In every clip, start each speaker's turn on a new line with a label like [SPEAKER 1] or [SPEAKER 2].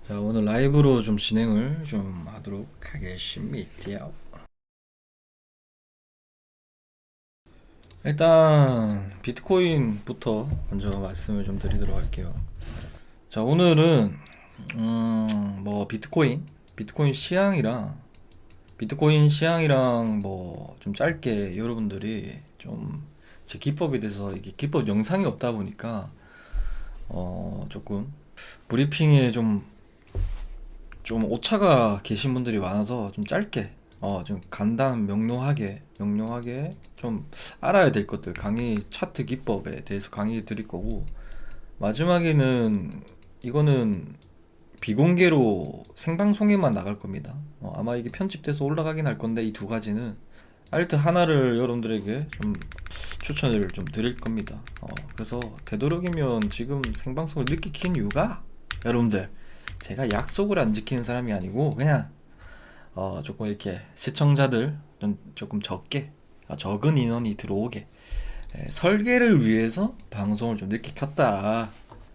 [SPEAKER 1] 자, 오늘 라이브로 좀 진행을 좀 하도록 하겠습니다. 일단 비트코인부터 먼저 말씀을 좀 드리도록 할게요. 자, 오늘은 뭐 비트코인 시향이랑 뭐 좀 짧게 여러분들이 좀 제 기법에 대해서 이게 기법 영상이 없다 보니까 조금 브리핑에 좀 오차가 계신 분들이 많아서 좀 짧게 좀 간단 명료하게 좀 알아야 될 것들 강의 차트 기법에 대해서 강의 드릴 거고, 마지막에는 이거는 비공개로 생방송에만 나갈 겁니다. 아마 이게 편집돼서 올라가긴 할 건데 이 두 가지는 알트 하나를 여러분들에게 좀 추천을 좀 드릴 겁니다. 그래서 되도록이면 지금 생방송을 늦게 킨 이유가, 여러분들, 제가 약속을 안 지키는 사람이 아니고 그냥 조금 이렇게 시청자들 좀 조금 적은 인원이 들어오게, 설계를 위해서 방송을 좀 늦게 켰다.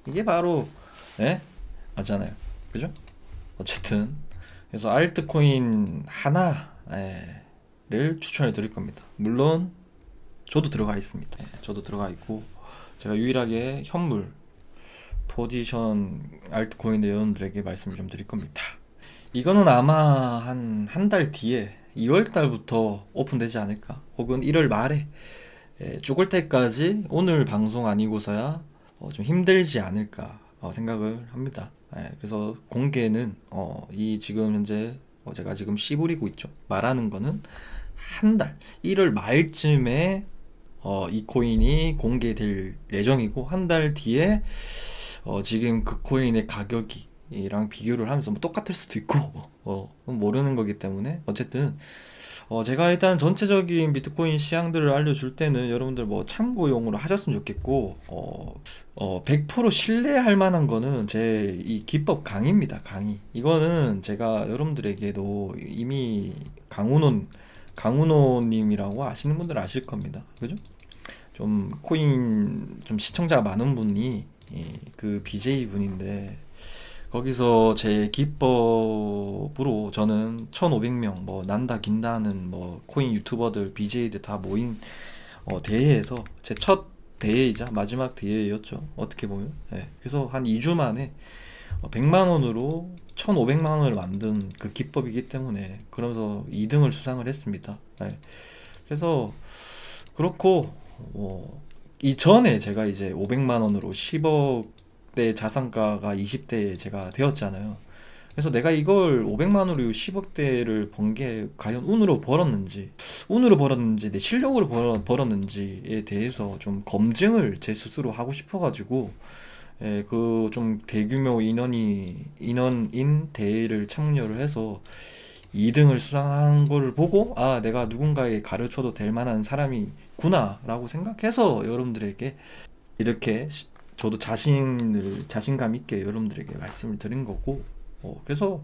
[SPEAKER 1] 이게 바로, 맞잖아요. 그죠? 어쨌든 그래서 알트코인 하나를 추천해 드릴 겁니다. 물론 저도 들어가 있습니다. 저도 들어가 있고, 제가 유일하게 현물 포지션 알트코인 회원들에게 말씀을 좀 드릴 겁니다. 이거는 아마 한 달 뒤에 2월 달부터 오픈되지 않을까? 혹은 1월 말에, 죽을 때까지 오늘 방송 아니고서야 좀 힘들지 않을까 생각을 합니다. 그래서 공개는 이 지금 현재 제가 지금 씨부리고 있죠. 말하는 거는 한 달, 1월 말쯤에 이 코인이 공개될 예정이고, 한 달 뒤에 지금 그 코인의 가격이 이랑 비교를 하면서 뭐 똑같을 수도 있고 모르는 거기 때문에, 어쨌든 제가 일단 전체적인 비트코인 시향들을 알려줄 때는 여러분들 뭐 참고용으로 하셨으면 좋겠고, 100% 신뢰할 만한 거는 제 이 기법 강의입니다. 강의. 이거는 제가 여러분들에게도 이미 강훈호님이라고 아시는 분들 아실 겁니다. 그죠? 좀 코인 좀 시청자가 많은 분이 그 BJ 분인데, 거기서 제 기법으로 저는 1500명 뭐 난다 긴다 하는 뭐 코인 유튜버들 BJ들 다 모인 대회에서 제 첫 대회이자 마지막 대회였죠, 어떻게 보면. 그래서 한 2주 만에 100만 원으로 1500만 원을 만든 그 기법이기 때문에, 그러면서 2등을 수상을 했습니다. 그래서 그렇고, 이전에 제가 이제 500만 원으로 10억대 자산가가 20대에 제가 되었잖아요. 그래서 내가 이걸 500만 원으로 10억대를 번 게 과연 운으로 벌었는지 내 실력으로 벌었는지에 대해서 좀 검증을 제 스스로 하고 싶어가지고, 그 좀 대규모 인원인 대회를 참여를 해서 2등을 수상한 거를 보고, 아, 내가 누군가에 가르쳐도 될 만한 사람이구나라고 생각해서 여러분들에게 이렇게 저도 자신감 있게 여러분들에게 말씀을 드린 거고, 그래서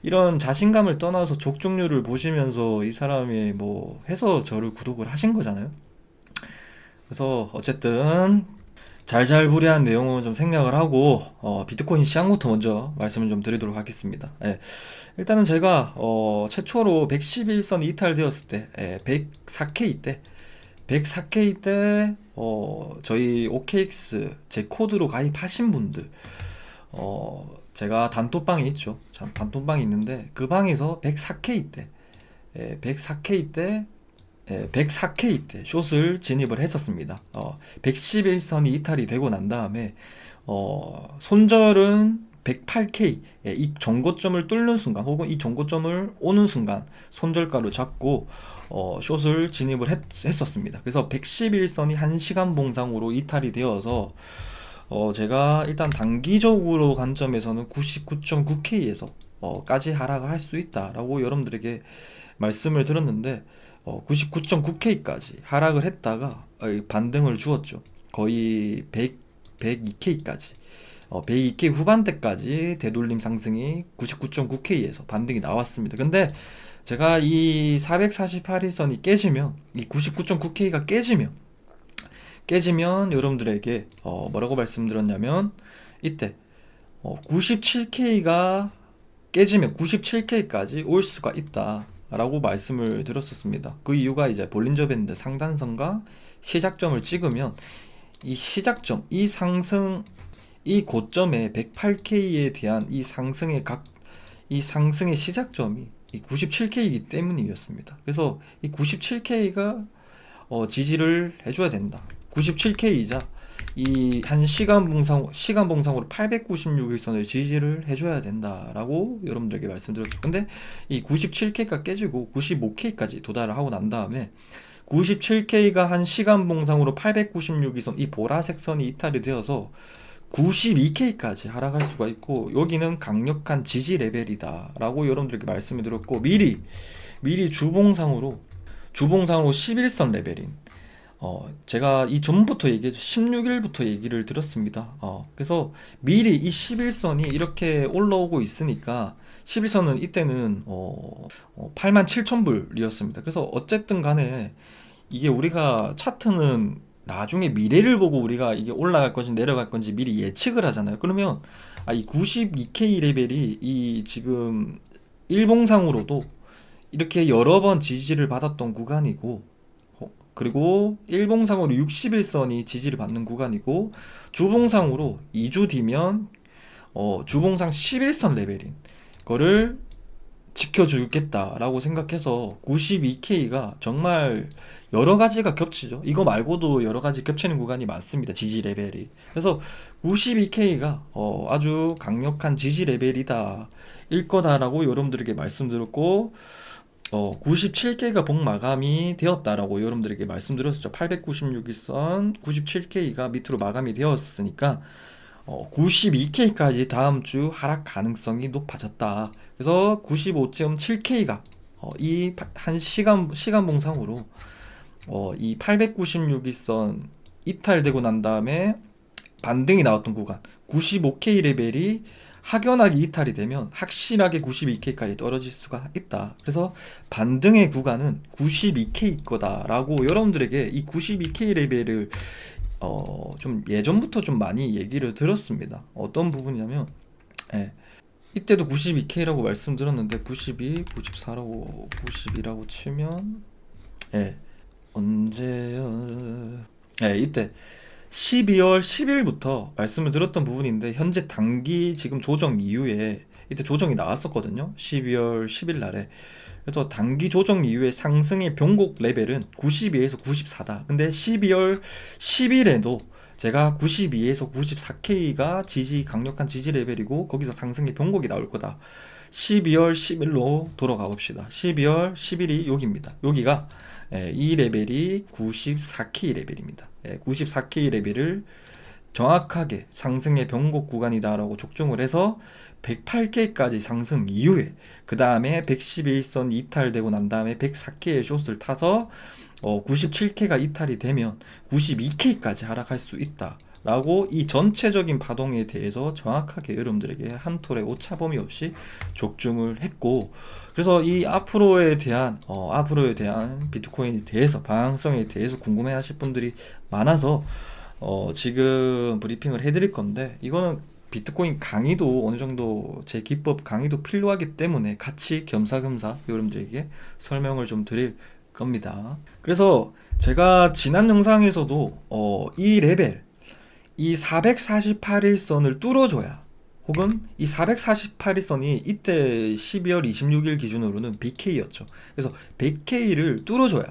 [SPEAKER 1] 이런 자신감을 떠나서 적중률을 보시면서 이 사람이 뭐 해서 저를 구독을 하신 거잖아요. 그래서 어쨌든 잘잘부리한 내용은 좀 생략을 하고, 비트코인 시장부터 먼저 말씀을 좀 드리도록 하겠습니다. 일단은 제가 최초로 111선 이탈되었을 때, 104K 때 저희 OKX 제 코드로 가입하신 분들, 제가 단톡방이 있죠. 참, 단톡방이 있는데 그 방에서 104K 때 104K 때 숏을 진입을 했었습니다. 111선이 이탈이 되고 난 다음에 손절은 108K, 이 정고점을 뚫는 순간 혹은 이 정고점을 오는 순간 손절가로 잡고 숏을 진입을 했었습니다. 그래서 111선이 1시간 봉상으로 이탈이 되어서 제가 일단 단기적으로 관점에서는 99.9K에서 까지 하락을 할 수 있다라고 여러분들에게 말씀을 드렸는데, 99.9K까지 하락을 했다가 반등을 주었죠. 거의 102K까지, 102K 후반대까지 되돌림 상승이 99.9K에서 반등이 나왔습니다. 근데 제가 이 448일선이 깨지면, 이 99.9K가 깨지면 여러분들에게 뭐라고 말씀드렸냐면, 이때 97K가 깨지면 97K까지 올 수가 있다라고 말씀을 드렸었습니다. 그 이유가 이제 볼린저 밴드 상단선과 시작점을 찍으면 이 시작점, 이 상승, 이 고점에 108K에 대한 이 상승의 시작점이 이 97K이기 때문이었습니다. 그래서 이 97K가 지지를 해줘야 된다. 97K이자 이 한 시간 봉상으로 896일선을 지지를 해줘야 된다라고 여러분들에게 말씀드렸죠. 근데 이 97K가 깨지고 95K까지 도달을 하고 난 다음에 97K가 한 시간 봉상으로 896일선 이 보라색 선이 이탈이 되어서 92K까지 하락할 수가 있고, 여기는 강력한 지지 레벨이다 라고 여러분들께 말씀을 드렸고, 미리 주봉상으로 11선 레벨인 제가 이 전부터 16일부터 얘기를 드렸습니다. 그래서 미리 이 11선이 이렇게 올라오고 있으니까 11선은 이때는 87,000불이었습니다. 그래서 어쨌든 간에 이게 우리가 차트는 나중에 미래를 보고 우리가 이게 올라갈 건지 내려갈 건지 미리 예측을 하잖아요. 그러면 이 92K 레벨이 이 지금 일봉상으로도 이렇게 여러 번 지지를 받았던 구간이고, 그리고 일봉상으로 61선이 지지를 받는 구간이고, 주봉상으로 2주 뒤면 주봉상 11선 레벨인 거를 지켜주겠다라고 생각해서 92K가 정말 여러 가지가 겹치죠. 이거 말고도 여러 가지 겹치는 구간이 많습니다. 지지 레벨이. 그래서 92K가 아주 강력한 지지 레벨이다, 일 거다라고 여러분들에게 말씀드렸고, 97K가 복 마감이 되었다라고 여러분들에게 말씀드렸었죠. 896일선 97K가 밑으로 마감이 되었으니까 92K까지 다음 주 하락 가능성이 높아졌다. 그래서 95.7K가 이 한 시간 봉상으로 이 896일선 이탈되고 난 다음에 반등이 나왔던 구간 95K 레벨이 확연하게 이탈이 되면 확실하게 92K까지 떨어질 수가 있다. 그래서 반등의 구간은 92K 거다라고 여러분들에게 이 92K 레벨을 좀 예전부터 좀 많이 얘기를 들었습니다. 어떤 부분이냐면, 이때도 92K라고 말씀드렸는데 92, 94라고 92라고 치면 언제요? 이때 12월 10일부터 말씀을 드렸던 부분인데, 현재 단기 지금 조정 이후에 이때 조정이 나왔었거든요. 12월 10일 날에. 그래서 단기 조정 이후에 상승의 변곡 레벨은 92에서 94다. 근데 12월 10일에도 제가 92에서 94K가 강력한 지지 레벨이고, 거기서 상승의 변곡이 나올 거다. 12월 10일로 돌아가 봅시다. 12월 10일이 여기입니다. 여기가 이 레벨이 94K 레벨입니다. 94K 레벨을 정확하게 상승의 변곡 구간이다라고 촉중을 해서 108K까지 상승 이후에, 그 다음에 111선 이탈되고 난 다음에 104K의 숏을 타서 97K가 이탈이 되면 92K까지 하락할 수 있다 라고 이 전체적인 파동에 대해서 정확하게 여러분들에게 한 톨의 오차범위 없이 촉중을 했고, 그래서 이 앞으로에 대한 비트코인에 대해서 방향성에 대해서 궁금해 하실 분들이 많아서 지금 브리핑을 해드릴 건데, 이거는 비트코인 강의도 어느 정도 제 기법 강의도 필요하기 때문에 같이 겸사겸사 여러분들에게 설명을 좀 드릴 겁니다. 그래서 제가 지난 영상에서도 이 레벨, 이 448일선을 뚫어줘야, 혹은 이 448일선이 이때 12월 26일 기준으로는 100K였죠. 그래서 100K를 뚫어줘야,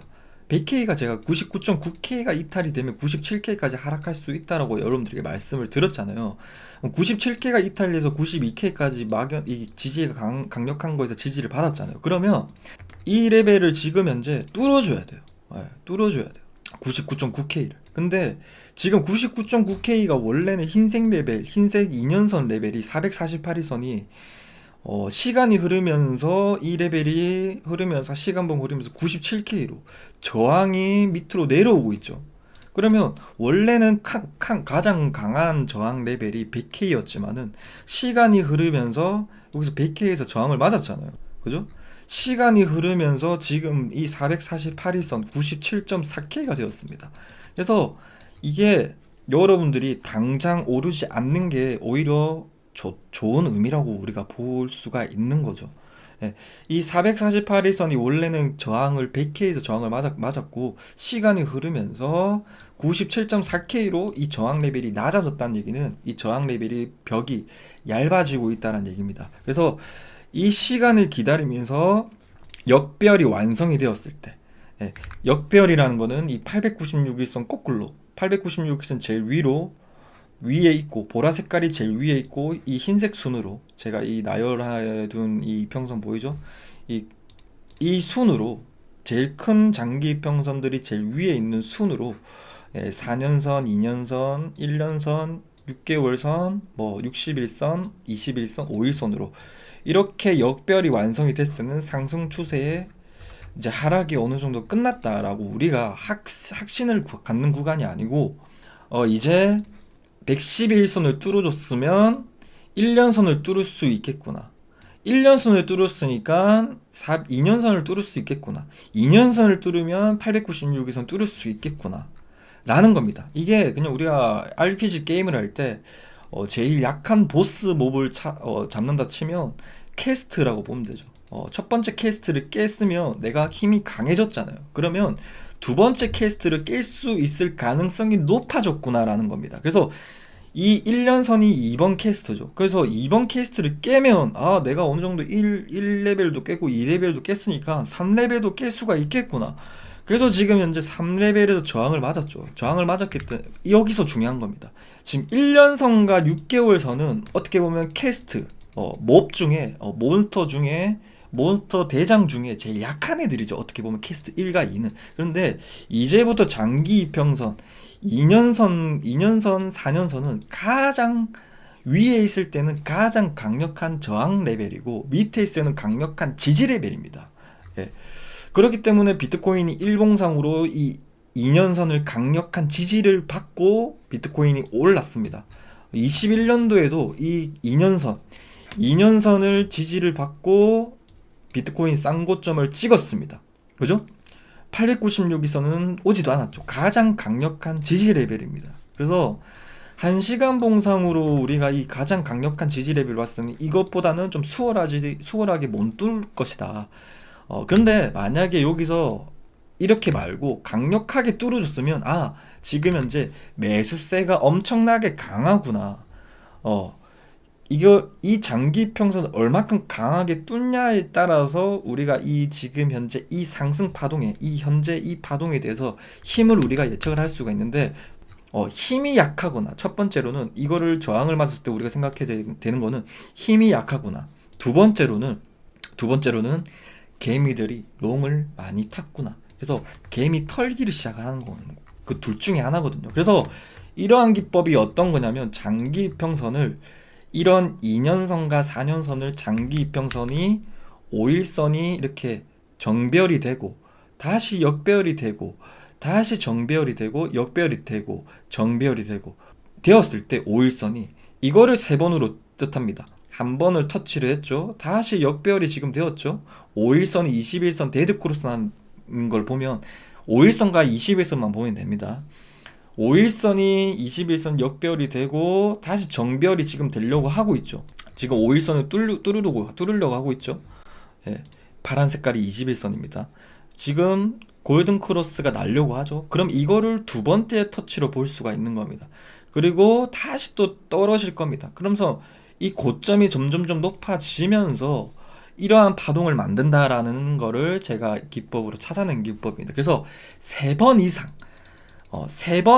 [SPEAKER 1] 100K가 제가 99.9K가 이탈이 되면 97K까지 하락할 수 있다라고 여러분들에게 말씀을 드렸잖아요. 97K가 이탈해서 92K까지 이 지지가 강력한 거에서 지지를 받았잖아요. 그러면 이 레벨을 지금 현재 뚫어줘야 돼요. 뚫어줘야 돼요. 99.9K를. 근데 지금 99.9K가 원래는 흰색 2년선 레벨이 448일선이 시간이 흐르면서 이 레벨이 흐르면서 시간봉 흐르면서 97K로 저항이 밑으로 내려오고 있죠. 그러면 원래는 가장 강한 저항 레벨이 100K였지만은 시간이 흐르면서 여기서 100K에서 저항을 맞았잖아요. 그죠? 시간이 흐르면서 지금 이 448일선 97.4K가 되었습니다. 그래서 이게 여러분들이 당장 오르지 않는 게 오히려 좋은 의미라고 우리가 볼 수가 있는 거죠. 예, 이 448일선이 원래는 저항을 100K에서 저항을 맞았고 시간이 흐르면서 97.4K로 이 저항 레벨이 낮아졌다는 얘기는 이 저항 레벨이 벽이 얇아지고 있다는 얘기입니다. 그래서 이 시간을 기다리면서 역별이 완성이 되었을 때, 예, 역별이라는 거는 이 896일선 거꾸로 896일선 제일 위에 있고 보라 색깔이 제일 위에 있고 이 흰색 순으로 제가 이 나열해 둔 이 이평선 보이죠? 이, 이 순으로 제일 큰 장기 이평선들이 제일 위에 있는 순으로 4년선, 2년선, 1년선, 6개월선, 뭐 60일선, 21선, 5일선으로 이렇게 역별이 완성이 됐을 때는 상승 추세에 이제 하락이 어느 정도 끝났다라고 우리가 확신을 갖는 구간이 아니고 이제 111선을 뚫어줬으면 1년선을 뚫을 수 있겠구나. 1년선을 뚫었으니까 2년선을 뚫을 수 있겠구나. 2년선을 뚫으면 896일선 뚫을 수 있겠구나. 라는 겁니다. 이게 그냥 우리가 RPG 게임을 할 때 제일 약한 보스 몹을 잡는다 치면 캐스트라고 보면 되죠. 첫 번째 캐스트를 깼으면 내가 힘이 강해졌잖아요. 그러면 두 번째 캐스트를 깰 수 있을 가능성이 높아졌구나라는 겁니다. 그래서 이 1년선이 2번 캐스트죠. 그래서 2번 캐스트를 깨면 내가 어느 정도 1레벨도 깼고 2레벨도 깼으니까 3레벨도 깰 수가 있겠구나. 그래서 지금 현재 3레벨에서 저항을 맞았죠. 저항을 맞았기 때문에 여기서 중요한 겁니다. 지금 1년선과 6개월선은 어떻게 보면 캐스트 몹 중에 몬스터 중에 몬스터 대장 중에 제일 약한 애들이죠. 어떻게 보면 캐스트 1과 2는. 그런데 이제부터 장기 이평선 2년선, 4년선은 가장 위에 있을 때는 가장 강력한 저항 레벨이고 밑에 있을 때는 강력한 지지 레벨입니다. 예. 그렇기 때문에 비트코인이 일봉상으로 이 2년선을 강력한 지지를 받고 비트코인이 올랐습니다. 21년도에도 이 2년선을 지지를 받고 비트코인 쌍고점을 찍었습니다. 그죠? 896일선은 오지도 않았죠. 가장 강력한 지지 레벨입니다. 그래서 1시간 봉상으로 우리가 이 가장 강력한 지지 레벨을 봤을 때는 이것보다는 좀 수월하게 못 뚫을 것이다. 그런데 만약에 여기서 이렇게 말고 강력하게 뚫어줬으면 지금 현재 매수세가 엄청나게 강하구나. 이 장기 평선을 얼마큼 강하게 뚫냐에 따라서 우리가 이 지금 현재 이 상승 파동에 현재 이 파동에 대해서 힘을 우리가 예측을 할 수가 있는데 힘이 약하거나 첫 번째로는 이거를 저항을 맞을 때 우리가 생각해야 되는 거는 힘이 약하구나. 두 번째로는 개미들이 롱을 많이 탔구나. 그래서 개미 털기를 시작하는 거는 그 둘 중에 하나거든요. 그래서 이러한 기법이 어떤 거냐면 장기 이평선을 이런 2년선과 4년선을 장기 이평선이 5일선이 이렇게 정별이 되고 다시 역별이 되고 다시 정별이 되고 역별이 되고 정별이 되고 되었을 때 5일선이 이거를 세 번으로 뜻합니다. 한 번을 터치를 했죠. 다시 역별이 지금 되었죠. 5일선이 21선 데드크로스라는 걸 보면 5일선과 21선만 보면 됩니다. 5일선이 21선 역별이 되고 다시 정별이 지금 되려고 하고 있죠. 지금 5일선을 뚫으려고 하고 있죠. 예, 파란 색깔이 21선입니다. 지금 골든 크로스가 날려고 하죠. 그럼 이거를 두 번째 터치로 볼 수가 있는 겁니다. 그리고 다시 또 떨어질 겁니다. 그러면서 이 고점이 점점점 높아지면서 이러한 파동을 만든다라는 거를 제가 기법으로 찾아낸 기법입니다. 그래서 세 번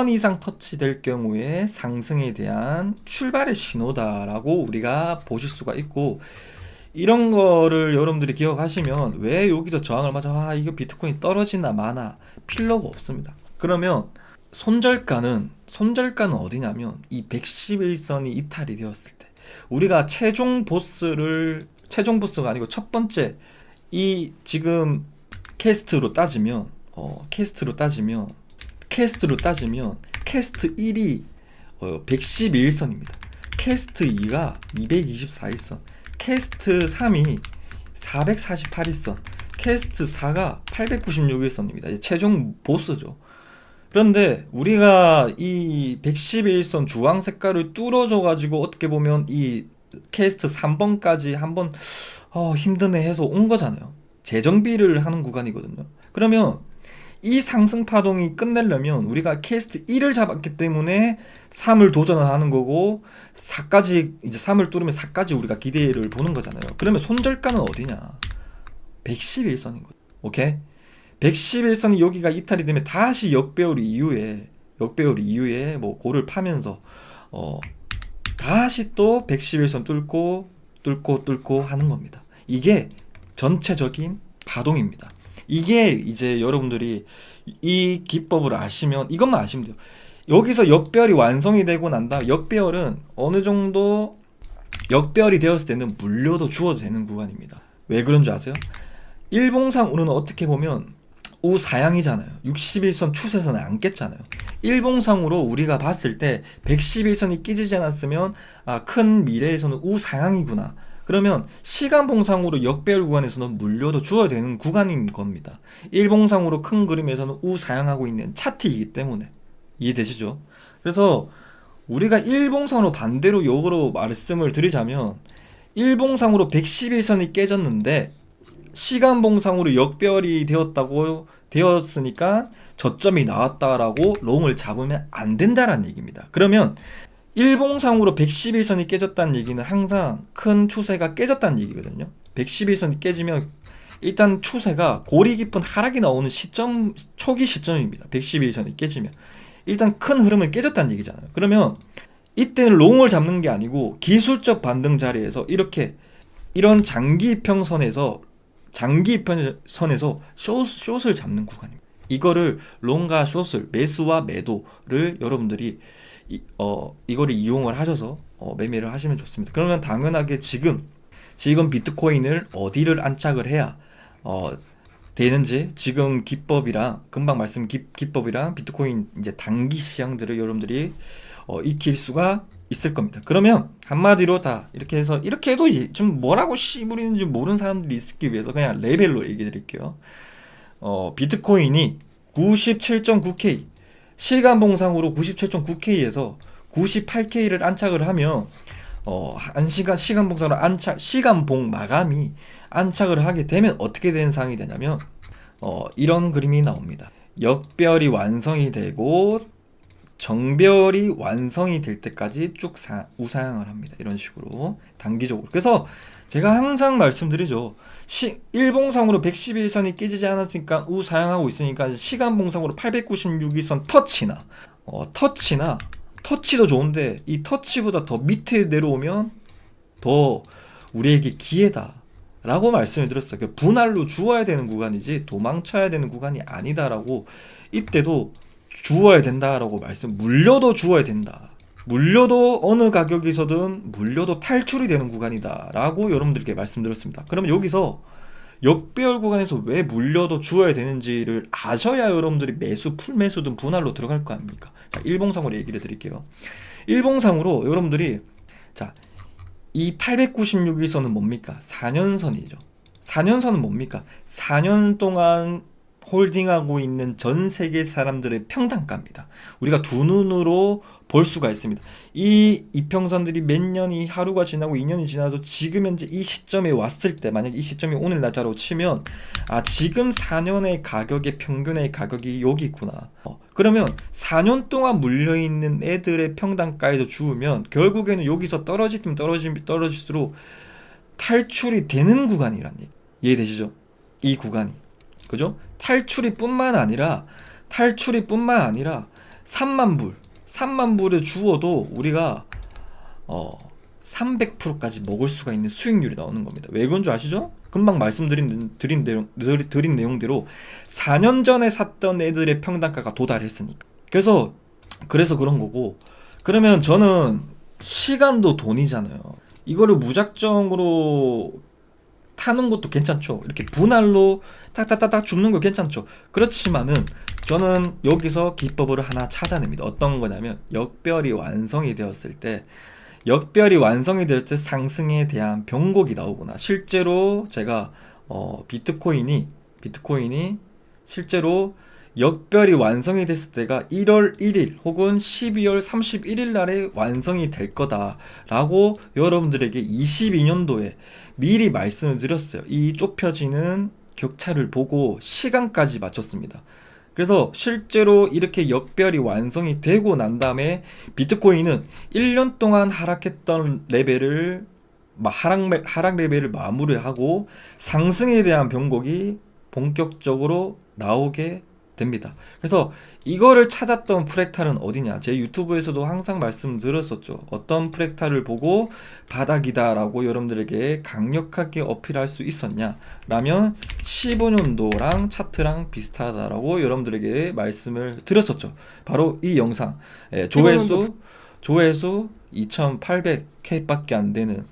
[SPEAKER 1] 이상 터치될 경우에 상승에 대한 출발의 신호다라고 우리가 보실 수가 있고, 이런 거를 여러분들이 기억하시면 왜 여기서 저항을 맞아 이거 비트코인 떨어지나 마나 필요가 없습니다. 그러면 손절가는 어디냐면 이 111선이 이탈이 되었을 때 우리가 최종 보스가 아니고 첫 번째 이 지금 캐스트로 따지면 캐스트 1이 111선입니다. 캐스트 2가 224일선, 캐스트 3이 448일선, 캐스트 4가 896일선입니다. 최종 보스죠. 그런데 우리가 이 111선 주황 색깔을 뚫어줘 가지고 어떻게 보면 이 캐스트 3번까지 한번 힘드네 해서 온 거잖아요. 재정비를 하는 구간이거든요. 그러면 이 상승 파동이 끝내려면 우리가 캐스트 1을 잡았기 때문에 3을 도전을 하는 거고 4까지 이제 3을 뚫으면 4까지 우리가 기대를 보는 거잖아요. 그러면 손절가는 어디냐? 111선인 거죠. 오케이? 111선이 여기가 이탈이 되면 다시 역배열 이후에 뭐 고를 파면서 다시 또 111선 뚫고 하는 겁니다. 이게 전체적인 파동입니다. 이게 이제 여러분들이 이 기법을 아시면 이것만 아시면 돼요. 여기서 역배열이 완성이 되고 난다. 역배열은 어느 정도 역배열이 되었을 때는 물려도 주어도 되는 구간입니다. 왜 그런 줄 아세요? 일봉상으로는 어떻게 보면 우사양이잖아요. 61선 추세선에 안 깼잖아요. 일봉상으로 우리가 봤을 때 111선이 깨지지 않았으면 큰 미래에서는 우사양이구나. 그러면 시간봉상으로 역배열 구간에서는 물려도 주어야 되는 구간인 겁니다. 일봉상으로 큰 그림에서는 우사양하고 있는 차트이기 때문에 이해되시죠? 그래서 우리가 일봉상으로 반대로 역으로 말씀을 드리자면 일봉상으로 111선이 깨졌는데 시간봉상으로 역배열이 되었으니까 저점이 나왔다라고 롱을 잡으면 안 된다라는 얘기입니다. 그러면 일봉상으로 111선이 깨졌다는 얘기는 항상 큰 추세가 깨졌다는 얘기거든요. 111선이 깨지면 일단 추세가 고리 깊은 하락이 나오는 시점, 초기 시점입니다. 111선이 깨지면 일단 큰 흐름은 깨졌다는 얘기잖아요. 그러면 이때는 롱을 잡는 게 아니고 기술적 반등 자리에서 이런 장기평선에서 숏을 잡는 구간입니다. 이거를 롱과 숏을 매수와 매도를 여러분들이 이거를 이용을 하셔서 매매를 하시면 좋습니다. 그러면 당연하게 지금 비트코인을 어디를 안착을 해야 되는지 지금 기법이랑 금방 말씀 기법이랑 비트코인 이제 단기 시향들을 여러분들이 익힐 수가 있을 겁니다. 그러면 한마디로 다 이렇게 해서 이렇게 해도 좀 뭐라고 씨부리는지 모르는 사람들이 있기 위해서 그냥 레벨로 얘기 드릴게요. 비트코인이 97.9K 시간봉상으로 97.9K에서 98K를 안착을 하면 시간봉상으로 시간봉 마감이 안착을 하게 되면 어떻게 되는 상황이 되냐면 이런 그림이 나옵니다. 역별이 완성이 되고 정별이 완성이 될 때까지 쭉 우상향을 합니다. 이런 식으로 단기적으로. 그래서 제가 항상 말씀드리죠. 일봉상으로 111선이 깨지지 않았으니까 우상향하고 있으니까 시간봉상으로 896일선 터치도 좋은데 이 터치보다 더 밑에 내려오면 더 우리에게 기회다 라고 말씀을 드렸어요. 분할로 주어야 되는 구간이지 도망쳐야 되는 구간이 아니다라고 이때도 주어야 된다라고 물려도 주어야 된다. 물려도 어느 가격에서든 물려도 탈출이 되는 구간이다 라고 여러분들께 말씀드렸습니다. 그럼 여기서 역배열 구간에서 왜 물려도 주어야 되는지를 아셔야 여러분들이 풀매수든 분할로 들어갈 거 아닙니까? 자, 일봉상으로 얘기를 드릴게요. 일봉상으로 여러분들이 이 896일선은 뭡니까? 4년선이죠. 4년선은 뭡니까? 4년 동안 홀딩하고 있는 전 세계 사람들의 평단가입니다. 우리가 두 눈으로 볼 수가 있습니다. 이 이평선들이 몇 년이 하루가 지나고 2년이 지나서 지금 현재 이 시점에 왔을 때 만약 이 시점이 오늘 날짜로 치면 지금 4년의 가격의 평균의 가격이 여기 있구나. 그러면 4년 동안 물려있는 애들의 평단가에서 주우면 결국에는 여기서 떨어질수록 탈출이 되는 구간이란 얘기. 이해되시죠? 이 구간이. 그죠? 탈출이 뿐만 아니라 3만 불에 주어도 우리가 300%까지 먹을 수가 있는 수익률이 나오는 겁니다. 왜 그런 줄 아시죠? 금방 말씀드린 내용대로 4년 전에 샀던 애들의 평단가가 도달했으니까. 그래서 그런 거고. 그러면 저는 시간도 돈이잖아요. 이거를 무작정으로 타는 것도 괜찮죠. 이렇게 분할로 딱딱딱딱 줍는 거 괜찮죠. 그렇지만은 저는 여기서 기법을 하나 찾아냅니다. 어떤 거냐면 역별이 완성이 되었을 때 상승에 대한 변곡이 나오구나. 실제로 제가 비트코인이 실제로 역별이 완성이 됐을 때가 1월 1일 혹은 12월 31일 날에 완성이 될 거다라고 여러분들에게 22년도에 미리 말씀을 드렸어요. 이 좁혀지는 격차를 보고 시간까지 맞췄습니다. 그래서 실제로 이렇게 역별이 완성이 되고 난 다음에 비트코인은 1년 동안 하락했던 레벨을 하락 레벨을 마무리하고 상승에 대한 변곡이 본격적으로 나오게 됩니다. 그래서 이거를 찾았던 프랙탈은 어디냐? 제 유튜브에서도 항상 말씀드렸었죠. 어떤 프랙탈을 보고 바닥이다라고 여러분들에게 강력하게 어필할 수 있었냐? 라면 15년도랑 차트랑 비슷하다라고 여러분들에게 말씀을 드렸었죠. 바로 이 영상. 조회수 2,800K밖에 안 되는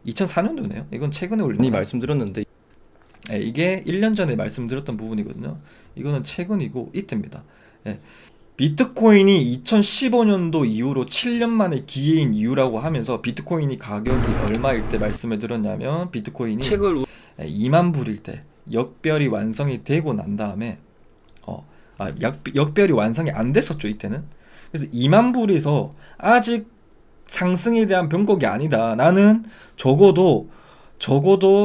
[SPEAKER 1] 2004년도네요. 이건 최근에 올린 거 말씀드렸는데 이게 1년 전에 말씀드렸던 부분이거든요. 이거는 최근이고 이때입니다. 비트코인이 2015년도 이후로 7년 만에 기회인 이유라고 하면서 비트코인이 가격이 얼마일 때 말씀을 드렸냐면 비트코인이 2만 불일 때 역별이 완성이 되고 난 다음에 역별이 완성이 안 됐었죠 이때는. 그래서 2만 불에서 아직 상승에 대한 변곡이 아니다. 나는 적어도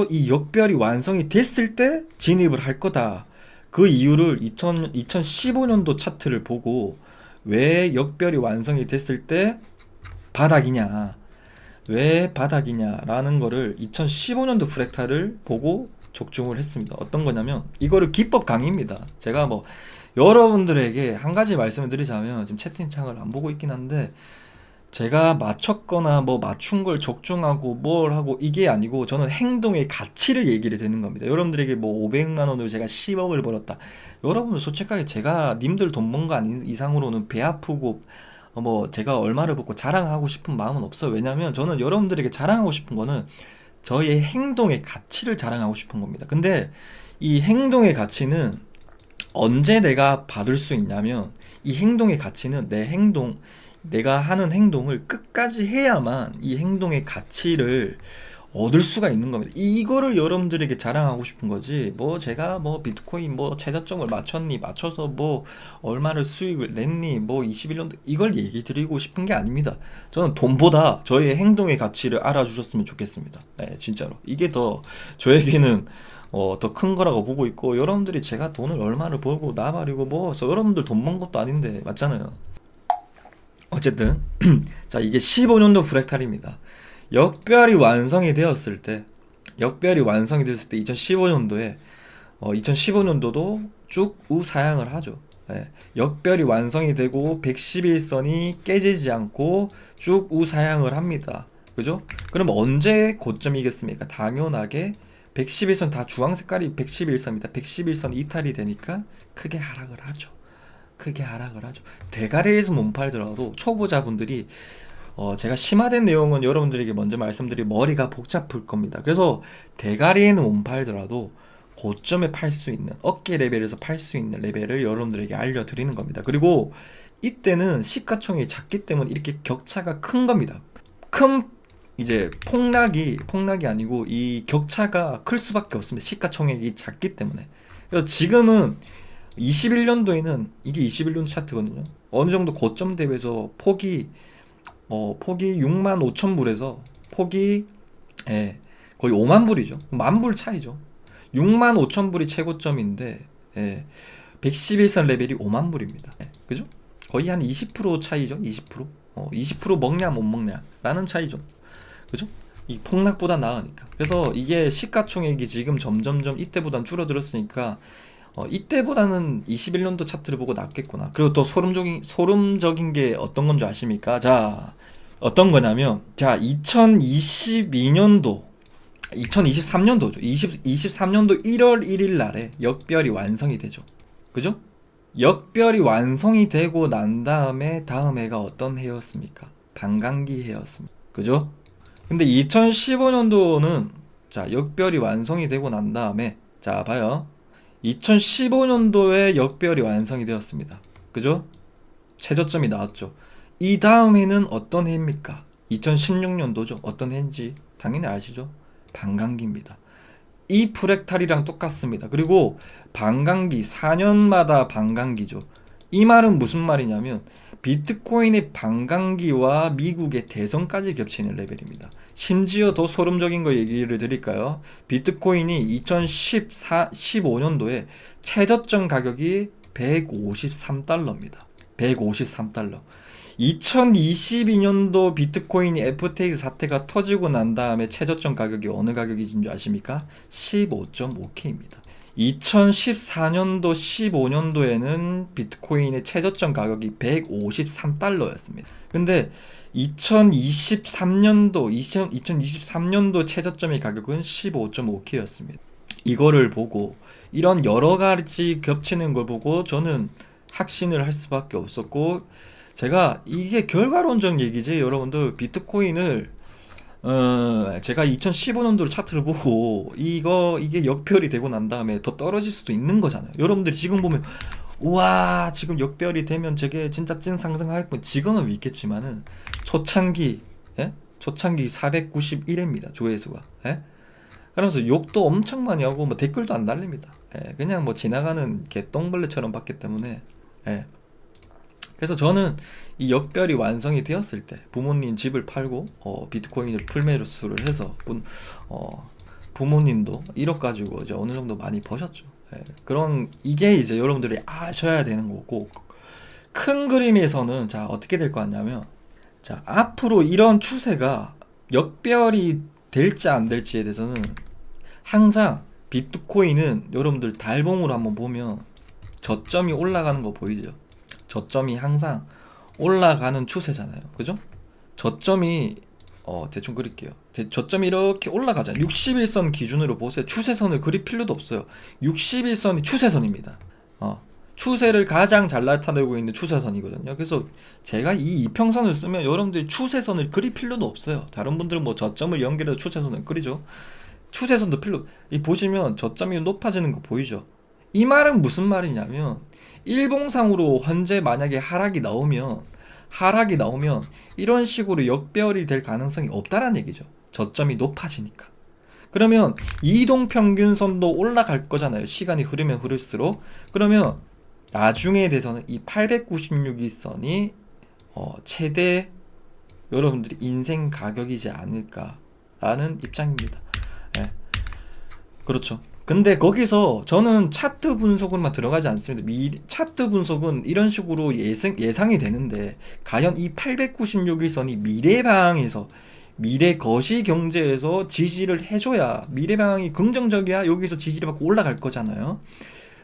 [SPEAKER 1] 이 역별이 완성이 됐을 때 진입을 할 거다. 그 이유를 2015년도 차트를 보고 왜 역별이 완성이 됐을 때 바닥이냐, 왜 바닥이냐라는 거를 2015년도 프랙탈을 보고 적중을 했습니다. 어떤 거냐면 이거를 기법 강의입니다. 제가 뭐 여러분들에게 한 가지 말씀을 드리자면 지금 채팅창을 안 보고 있긴 한데 제가 맞췄거나 뭐 맞춘 걸 적중하고 뭘 하고 이게 아니고 저는 행동의 가치를 얘기를 드는 겁니다. 여러분들에게 뭐 500만 원을 제가 10억을 벌었다. 여러분들 솔직하게 제가 님들 돈 번 거 아닌 이상으로는 배 아프고 뭐 제가 얼마를 벌고 자랑하고 싶은 마음은 없어요. 왜냐면 저는 여러분들에게 자랑하고 싶은 거는 저의 행동의 가치를 자랑하고 싶은 겁니다. 근데 이 행동의 가치는 언제 내가 받을 수 있냐면 이 행동의 가치는 내가 하는 행동을 끝까지 해야만 이 행동의 가치를 얻을 수가 있는 겁니다. 이거를 여러분들에게 자랑하고 싶은 거지. 뭐 제가 뭐 비트코인 뭐 최저점을 맞춰서 뭐 얼마를 수익을 냈니 뭐 21년도 이걸 얘기 드리고 싶은 게 아닙니다. 저는 돈보다 저의 행동의 가치를 알아주셨으면 좋겠습니다. 네, 진짜로. 이게 더 저에게는 더 큰 거라고 보고 있고 여러분들이 제가 돈을 얼마를 벌고 나발이고 뭐 여러분들 돈 번 것도 아닌데 맞잖아요. 어쨌든 자 이게 15년도 프랙탈입니다. 역별이 완성이 되었을 때 2015년도에 2015년도도 쭉 우사양을 하죠. 역별이 완성이 되고 111선이 깨지지 않고 쭉 우사양을 합니다. 그죠? 그럼 언제 고점이겠습니까? 당연하게 111선 다 주황 색깔이 111선입니다. 111선 이탈이 되니까 크게 하락을 하죠. 대가리에서 못 팔더라도 초보자분들이 제가 심화된 내용은 여러분들에게 먼저 말씀드리고 머리가 복잡할 겁니다. 그래서 대가리에는 못 팔더라도 고점에 팔 수 있는 어깨 레벨에서 팔 수 있는 레벨을 여러분들에게 알려드리는 겁니다. 그리고 이때는 시가총액이 작기 때문에 이렇게 격차가 큰 겁니다. 이제 폭락이 아니고 이 격차가 클 수밖에 없습니다. 시가총액이 작기 때문에. 그래서 지금은 21년도에는 이게 21년도 차트거든요. 어느 정도 고점 대비해서 폭이 6만 5천 불에서 폭이 거의 5만 불이죠. 만 불 차이죠. 6만 5천 불이 최고점인데 111선 레벨이 5만 불입니다. 그죠? 거의 한 20% 차이죠. 20%. 20% 먹냐 못 먹냐 라는 차이죠. 그죠? 이 폭락보다 나으니까. 그래서 이게 시가총액이 지금 점점점 이때보단 줄어들었으니까 이때보다는 21년도 차트를 보고 낫겠구나. 그리고 또 소름적인 게 어떤 건 줄 아십니까? 자, 어떤 거냐면, 자, 2023년도죠. 23년도 1월 1일 날에 역별이 완성이 되죠. 그죠? 역별이 완성이 되고 난 다음에 다음 해가 어떤 해였습니까? 반감기 해였습니다. 그죠? 근데 2015년도는 자, 역별이 완성이 되고 난 다음에 자, 봐요. 2015년도에 역별이 완성이 되었습니다. 그죠? 최저점이 나왔죠. 이 다음 해는 어떤 해입니까? 2016년도죠. 어떤 해인지 당연히 아시죠? 반감기입니다. 이 프랙탈이랑 똑같습니다. 그리고 반감기 4년마다 반감기죠. 이 말은 무슨 말이냐면 비트코인의 반감기와 미국의 대선까지 겹치는 레벨입니다. 심지어 더 소름적인 거 얘기를 드릴까요? 비트코인이 2014-15년도에 최저점 가격이 153달러입니다. 153달러. 2022년도 비트코인이 FTX 사태가 터지고 난 다음에 최저점 가격이 어느 가격이신 줄 아십니까? 15.5K입니다. 2014년도, 15년도에는 비트코인의 최저점 가격이 153달러였습니다. 근데 2023년도 최저점의 가격은 15.5K였습니다. 이거를 보고, 이런 여러 가지 겹치는 걸 보고 저는 확신을 할 수밖에 없었고, 제가 이게 결과론적 얘기지, 여러분들 비트코인을 제가 2015년도 차트를 보고 이게 역별이 되고 난 다음에 더 떨어질 수도 있는 거잖아요. 여러분들이 지금 보면 우와 지금 역별이 되면 저게 진짜 찐 상승하겠고, 지금은 믿겠지만은 초창기 예? 초창기 491회입니다 조회수가. 예? 그러면서 욕도 엄청 많이 하고 뭐 댓글도 안 달립니다. 예, 그냥 뭐 지나가는 개똥벌레처럼 봤기 때문에. 예. 그래서 저는 이 역별이 완성이 되었을 때 부모님 집을 팔고 비트코인을 풀매수를 해서 부모님도 1억 가지고 이제 어느 정도 많이 버셨죠. 예, 그런 이게 이제 여러분들이 아셔야 되는 거고, 큰 그림에서는 자 어떻게 될 거 같냐면, 자 앞으로 이런 추세가 역별이 될지 안 될지에 대해서는 항상 비트코인은 여러분들 달봉으로 한번 보면 저점이 올라가는 거 보이죠? 저점이 항상 올라가는 추세잖아요. 그죠? 저점이 대충 그릴게요. 저점이 이렇게 올라가잖아요. 61선 기준으로 보세요. 추세선을 그릴 필요도 없어요. 61선이 추세선입니다. 추세를 가장 잘 나타내고 있는 추세선이거든요. 그래서 제가 이 이평선을 쓰면 여러분들이 추세선을 그릴 필요도 없어요. 다른 분들은 뭐 저점을 연결해서 추세선을 그리죠. 추세선도 보시면 저점이 높아지는 거 보이죠? 이 말은 무슨 말이냐면, 일봉상으로 현재 만약에 하락이 나오면 이런 식으로 역배열이 될 가능성이 없다라는 얘기죠. 저점이 높아지니까. 그러면 이동평균선도 올라갈 거잖아요. 시간이 흐르면 흐를수록. 그러면 나중에 돼서는 이 896일선이 최대 여러분들이 인생 가격이지 않을까라는 입장입니다. 예. 그렇죠. 근데 거기서 저는 차트 분석으로만 들어가지 않습니다. 차트 분석은 이런 식으로 예상이 되는데, 과연 이 896일선이 미래 방향에서, 미래 거시 경제에서 지지를 해줘야, 미래 방향이 긍정적이야 여기서 지지를 받고 올라갈 거잖아요.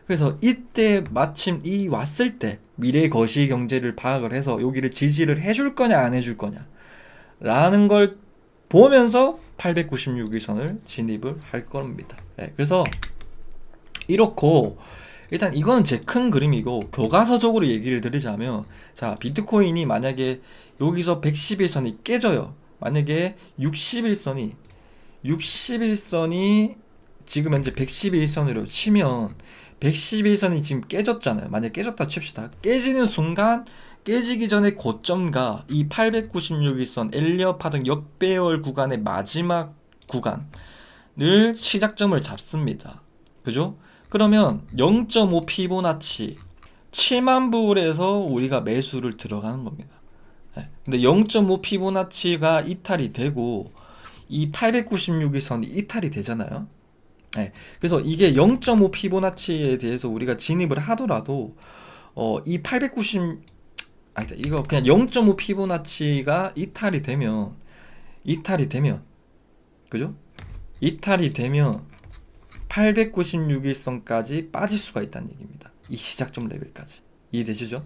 [SPEAKER 1] 그래서 이때 마침 이 왔을 때 미래 거시 경제를 파악을 해서 여기를 지지를 해줄 거냐 안 해줄 거냐 라는 걸 보면서 896일선을 진입을 할 겁니다. 네, 그래서 이렇고, 일단 이건 제 큰 그림이고, 교과서적으로 얘기를 드리자면, 자 비트코인이 만약에 여기서 110일선이 깨져요. 만약에 60일선이 지금 현재 111선으로 치면, 111선이 지금 깨졌잖아요. 만약에 깨졌다 칩시다. 깨지는 순간, 깨지기 전에 고점과 이 896일선 엘리엇 파동 역배열 구간의 마지막 구간을 시작점을 잡습니다. 그죠? 그러면 0.5 피보나치 7만 불에서 우리가 매수를 들어가는 겁니다. 네. 근데 0.5 피보나치가 이탈이 되고 이 896일선이 이탈이 되잖아요. 네. 그래서 이게 0.5 피보나치에 대해서 우리가 진입을 하더라도 이 890, 이거 그냥 0.5 피보나치가 이탈이 되면 그죠? 이탈이 되면 896일선까지 빠질 수가 있다는 얘기입니다. 이 시작점 레벨까지. 이해되시죠?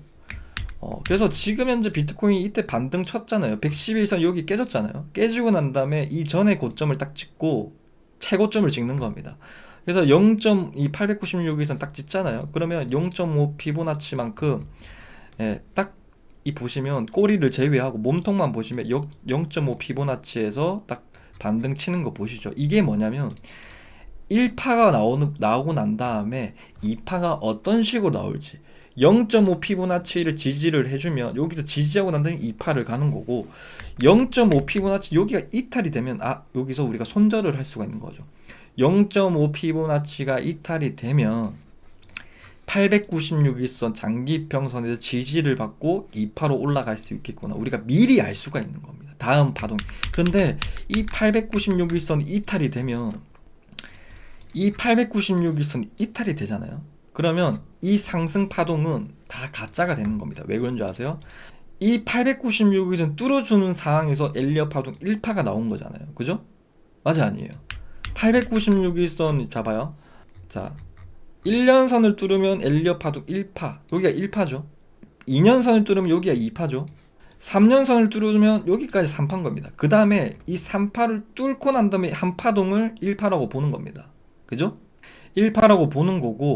[SPEAKER 1] 그래서 지금 현재 비트코인이 이때 반등 쳤잖아요. 111선 여기 깨졌잖아요. 깨지고 난 다음에 이 전에 고점을 딱 찍고 최고점을 찍는 겁니다. 그래서 896일선 딱 찍잖아요. 그러면 0.5 피보나치만큼 딱 이 보시면 꼬리를 제외하고 몸통만 보시면 0.5 피보나치에서 딱 반등 치는 거 보시죠. 이게 뭐냐면 1파가 나오고 난 다음에 2파가 어떤 식으로 나올지, 0.5 피보나치를 지지를 해주면 여기서 지지하고 난 다음에 이파를 가는 거고, 0.5 피보나치 여기가 이탈이 되면 여기서 우리가 손절을 할 수가 있는 거죠. 0.5 피보나치가 이탈이 되면 896일선 장기평선에서 지지를 받고 2파로 올라갈 수 있겠구나, 우리가 미리 알 수가 있는 겁니다. 다음 파동. 그런데 이 896일선 이탈이 되면, 이 896일선 이탈이 되잖아요. 그러면 이 상승 파동은 다 가짜가 되는 겁니다. 왜 그런 줄 아세요? 이 896일선 뚫어주는 상황에서 엘리엇 파동 1파가 나온 거잖아요. 그죠? 맞아, 아니에요? 896일선 잡아요. 자, 1년선을 뚫으면 엘리엇 파동 1파, 여기가 1파죠. 2년선을 뚫으면 여기가 2파죠. 3년선을 뚫으면 여기까지 3파인 겁니다. 그 다음에 이 3파를 뚫고 난 다음에 한 파동을 1파라고 보는 겁니다. 그죠? 1파라고 보는 거고,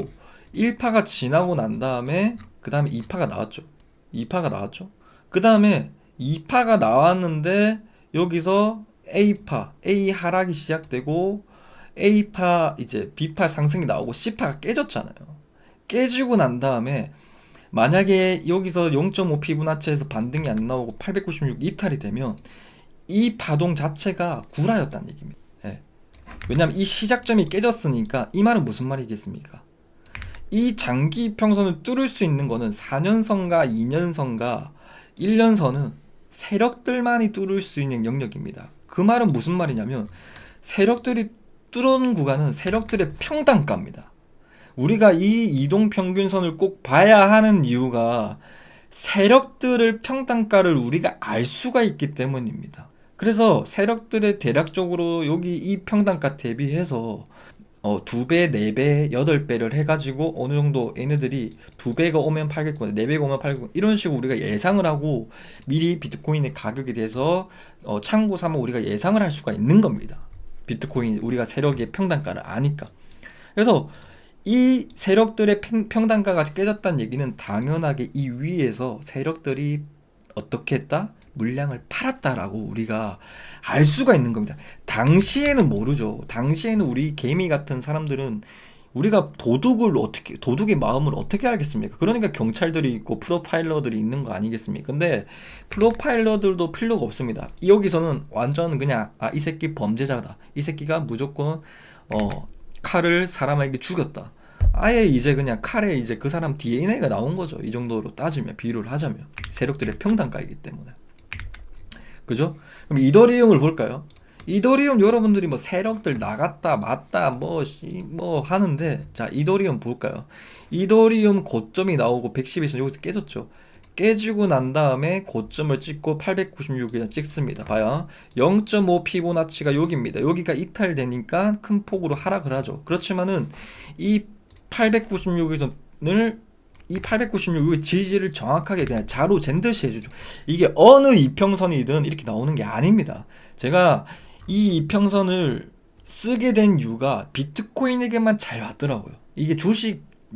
[SPEAKER 1] 1파가 지나고 난 다음에 그 다음에 2파가 나왔죠. 2파가 나왔죠. 그 다음에 2파가 나왔는데 여기서 A파, A 하락이 시작되고 A파 이제 B파 상승이 나오고 C파가 깨졌잖아요. 깨지고 난 다음에 만약에 여기서 0.5 피보나치에서 반등이 안 나오고 896 이탈이 되면 이 파동 자체가 구라였다는 얘기입니다. 예. 왜냐하면 이 시작점이 깨졌으니까. 이 말은 무슨 말이겠습니까? 이 장기 평선을 뚫을 수 있는 거는 4년선과 2년선과 1년선은 세력들만이 뚫을 수 있는 영역입니다. 그 말은 무슨 말이냐면, 세력들이 뚫은 구간은 세력들의 평단가입니다. 우리가 이 이동평균선을 꼭 봐야 하는 이유가 세력들의 평단가를 우리가 알 수가 있기 때문입니다. 그래서 세력들의 대략적으로 여기 이 평단가 대비해서 2배, 4배, 8배를 해가지고 어느 정도 얘네들이 2배가 오면 팔겠구나, 4배가 오면 팔겠구나, 이런 식으로 우리가 예상을 하고 미리 비트코인의 가격에 대해서 참고 삼아 우리가 예상을 할 수가 있는 겁니다. 비트코인 우리가 세력의 평단가를 아니까. 그래서 이 세력들의 평단가가 깨졌다는 얘기는 당연하게 이 위에서 세력들이 어떻게 했다? 물량을 팔았다라고 우리가 알 수가 있는 겁니다. 당시에는 모르죠. 당시에는 우리 개미 같은 사람들은 우리가 도둑의 마음을 어떻게 알겠습니까? 그러니까 경찰들이 있고 프로파일러들이 있는 거 아니겠습니까? 근데 프로파일러들도 필요가 없습니다. 여기서는 완전 그냥 이 새끼 범죄자다, 이 새끼가 무조건 칼을 사람에게 죽였다, 아예 이제 그냥 칼에 이제 그 사람 DNA가 나온 거죠. 이 정도로 따지면, 비유를 하자면 세력들의 평단가이기 때문에. 그죠? 그럼 이더리움을 볼까요? 이더리움 여러분들이 뭐 세력들 나갔다 맞다 뭐 하는데, 자, 이더리움 볼까요? 이더리움 고점이 나오고 111선 여기서 깨졌죠. 깨지고 난 다음에 고점을 찍고 896을 찍습니다. 봐요. 0.5 피보나치가 여기입니다. 여기가 이탈되니까 큰 폭으로 하락을 하죠. 그렇지만은 이 896선을 이 896의 지지를 정확하게 그냥 자로 잰 듯이 해주죠. 이게 어느 이평선이든 이렇게 나오는 게 아닙니다. 제가 이 이평선을 쓰게 된 이유가 비트코인에게만 잘 맞더라고요. 이게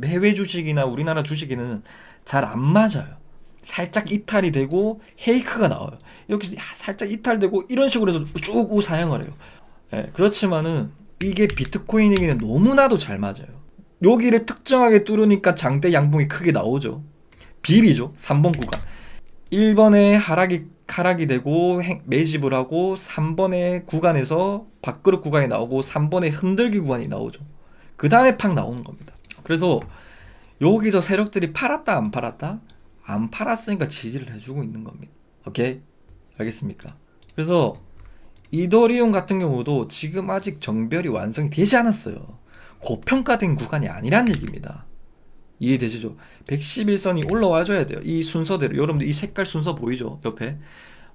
[SPEAKER 1] 해외 주식이나 우리나라 주식에는 잘 안 맞아요. 살짝 이탈이 되고 헤이크가 나와요. 여기서 살짝 이탈되고 이런 식으로 해서 쭉 우사양을 해요. 네, 그렇지만은 이게 비트코인에게는 너무나도 잘 맞아요. 여기를 특정하게 뚫으니까 장대 양봉이 크게 나오죠. 비비죠. 3번 구간. 1번에 하락이 되고 매집을 하고, 3번의 구간에서 밥그릇 구간이 나오고, 3번에 흔들기 구간이 나오죠. 그 다음에 팍 나오는 겁니다. 그래서 여기서 세력들이 팔았다 안 팔았다? 안 팔았으니까 지지를 해주고 있는 겁니다. 오케이? 알겠습니까? 그래서 이더리움 같은 경우도 지금 아직 정별이 완성이 되지 않았어요. 고평가된 구간이 아니란 얘기입니다. 이해되시죠? 111선이 올라와줘야 돼요. 이 순서대로. 여러분들 이 색깔 순서 보이죠? 옆에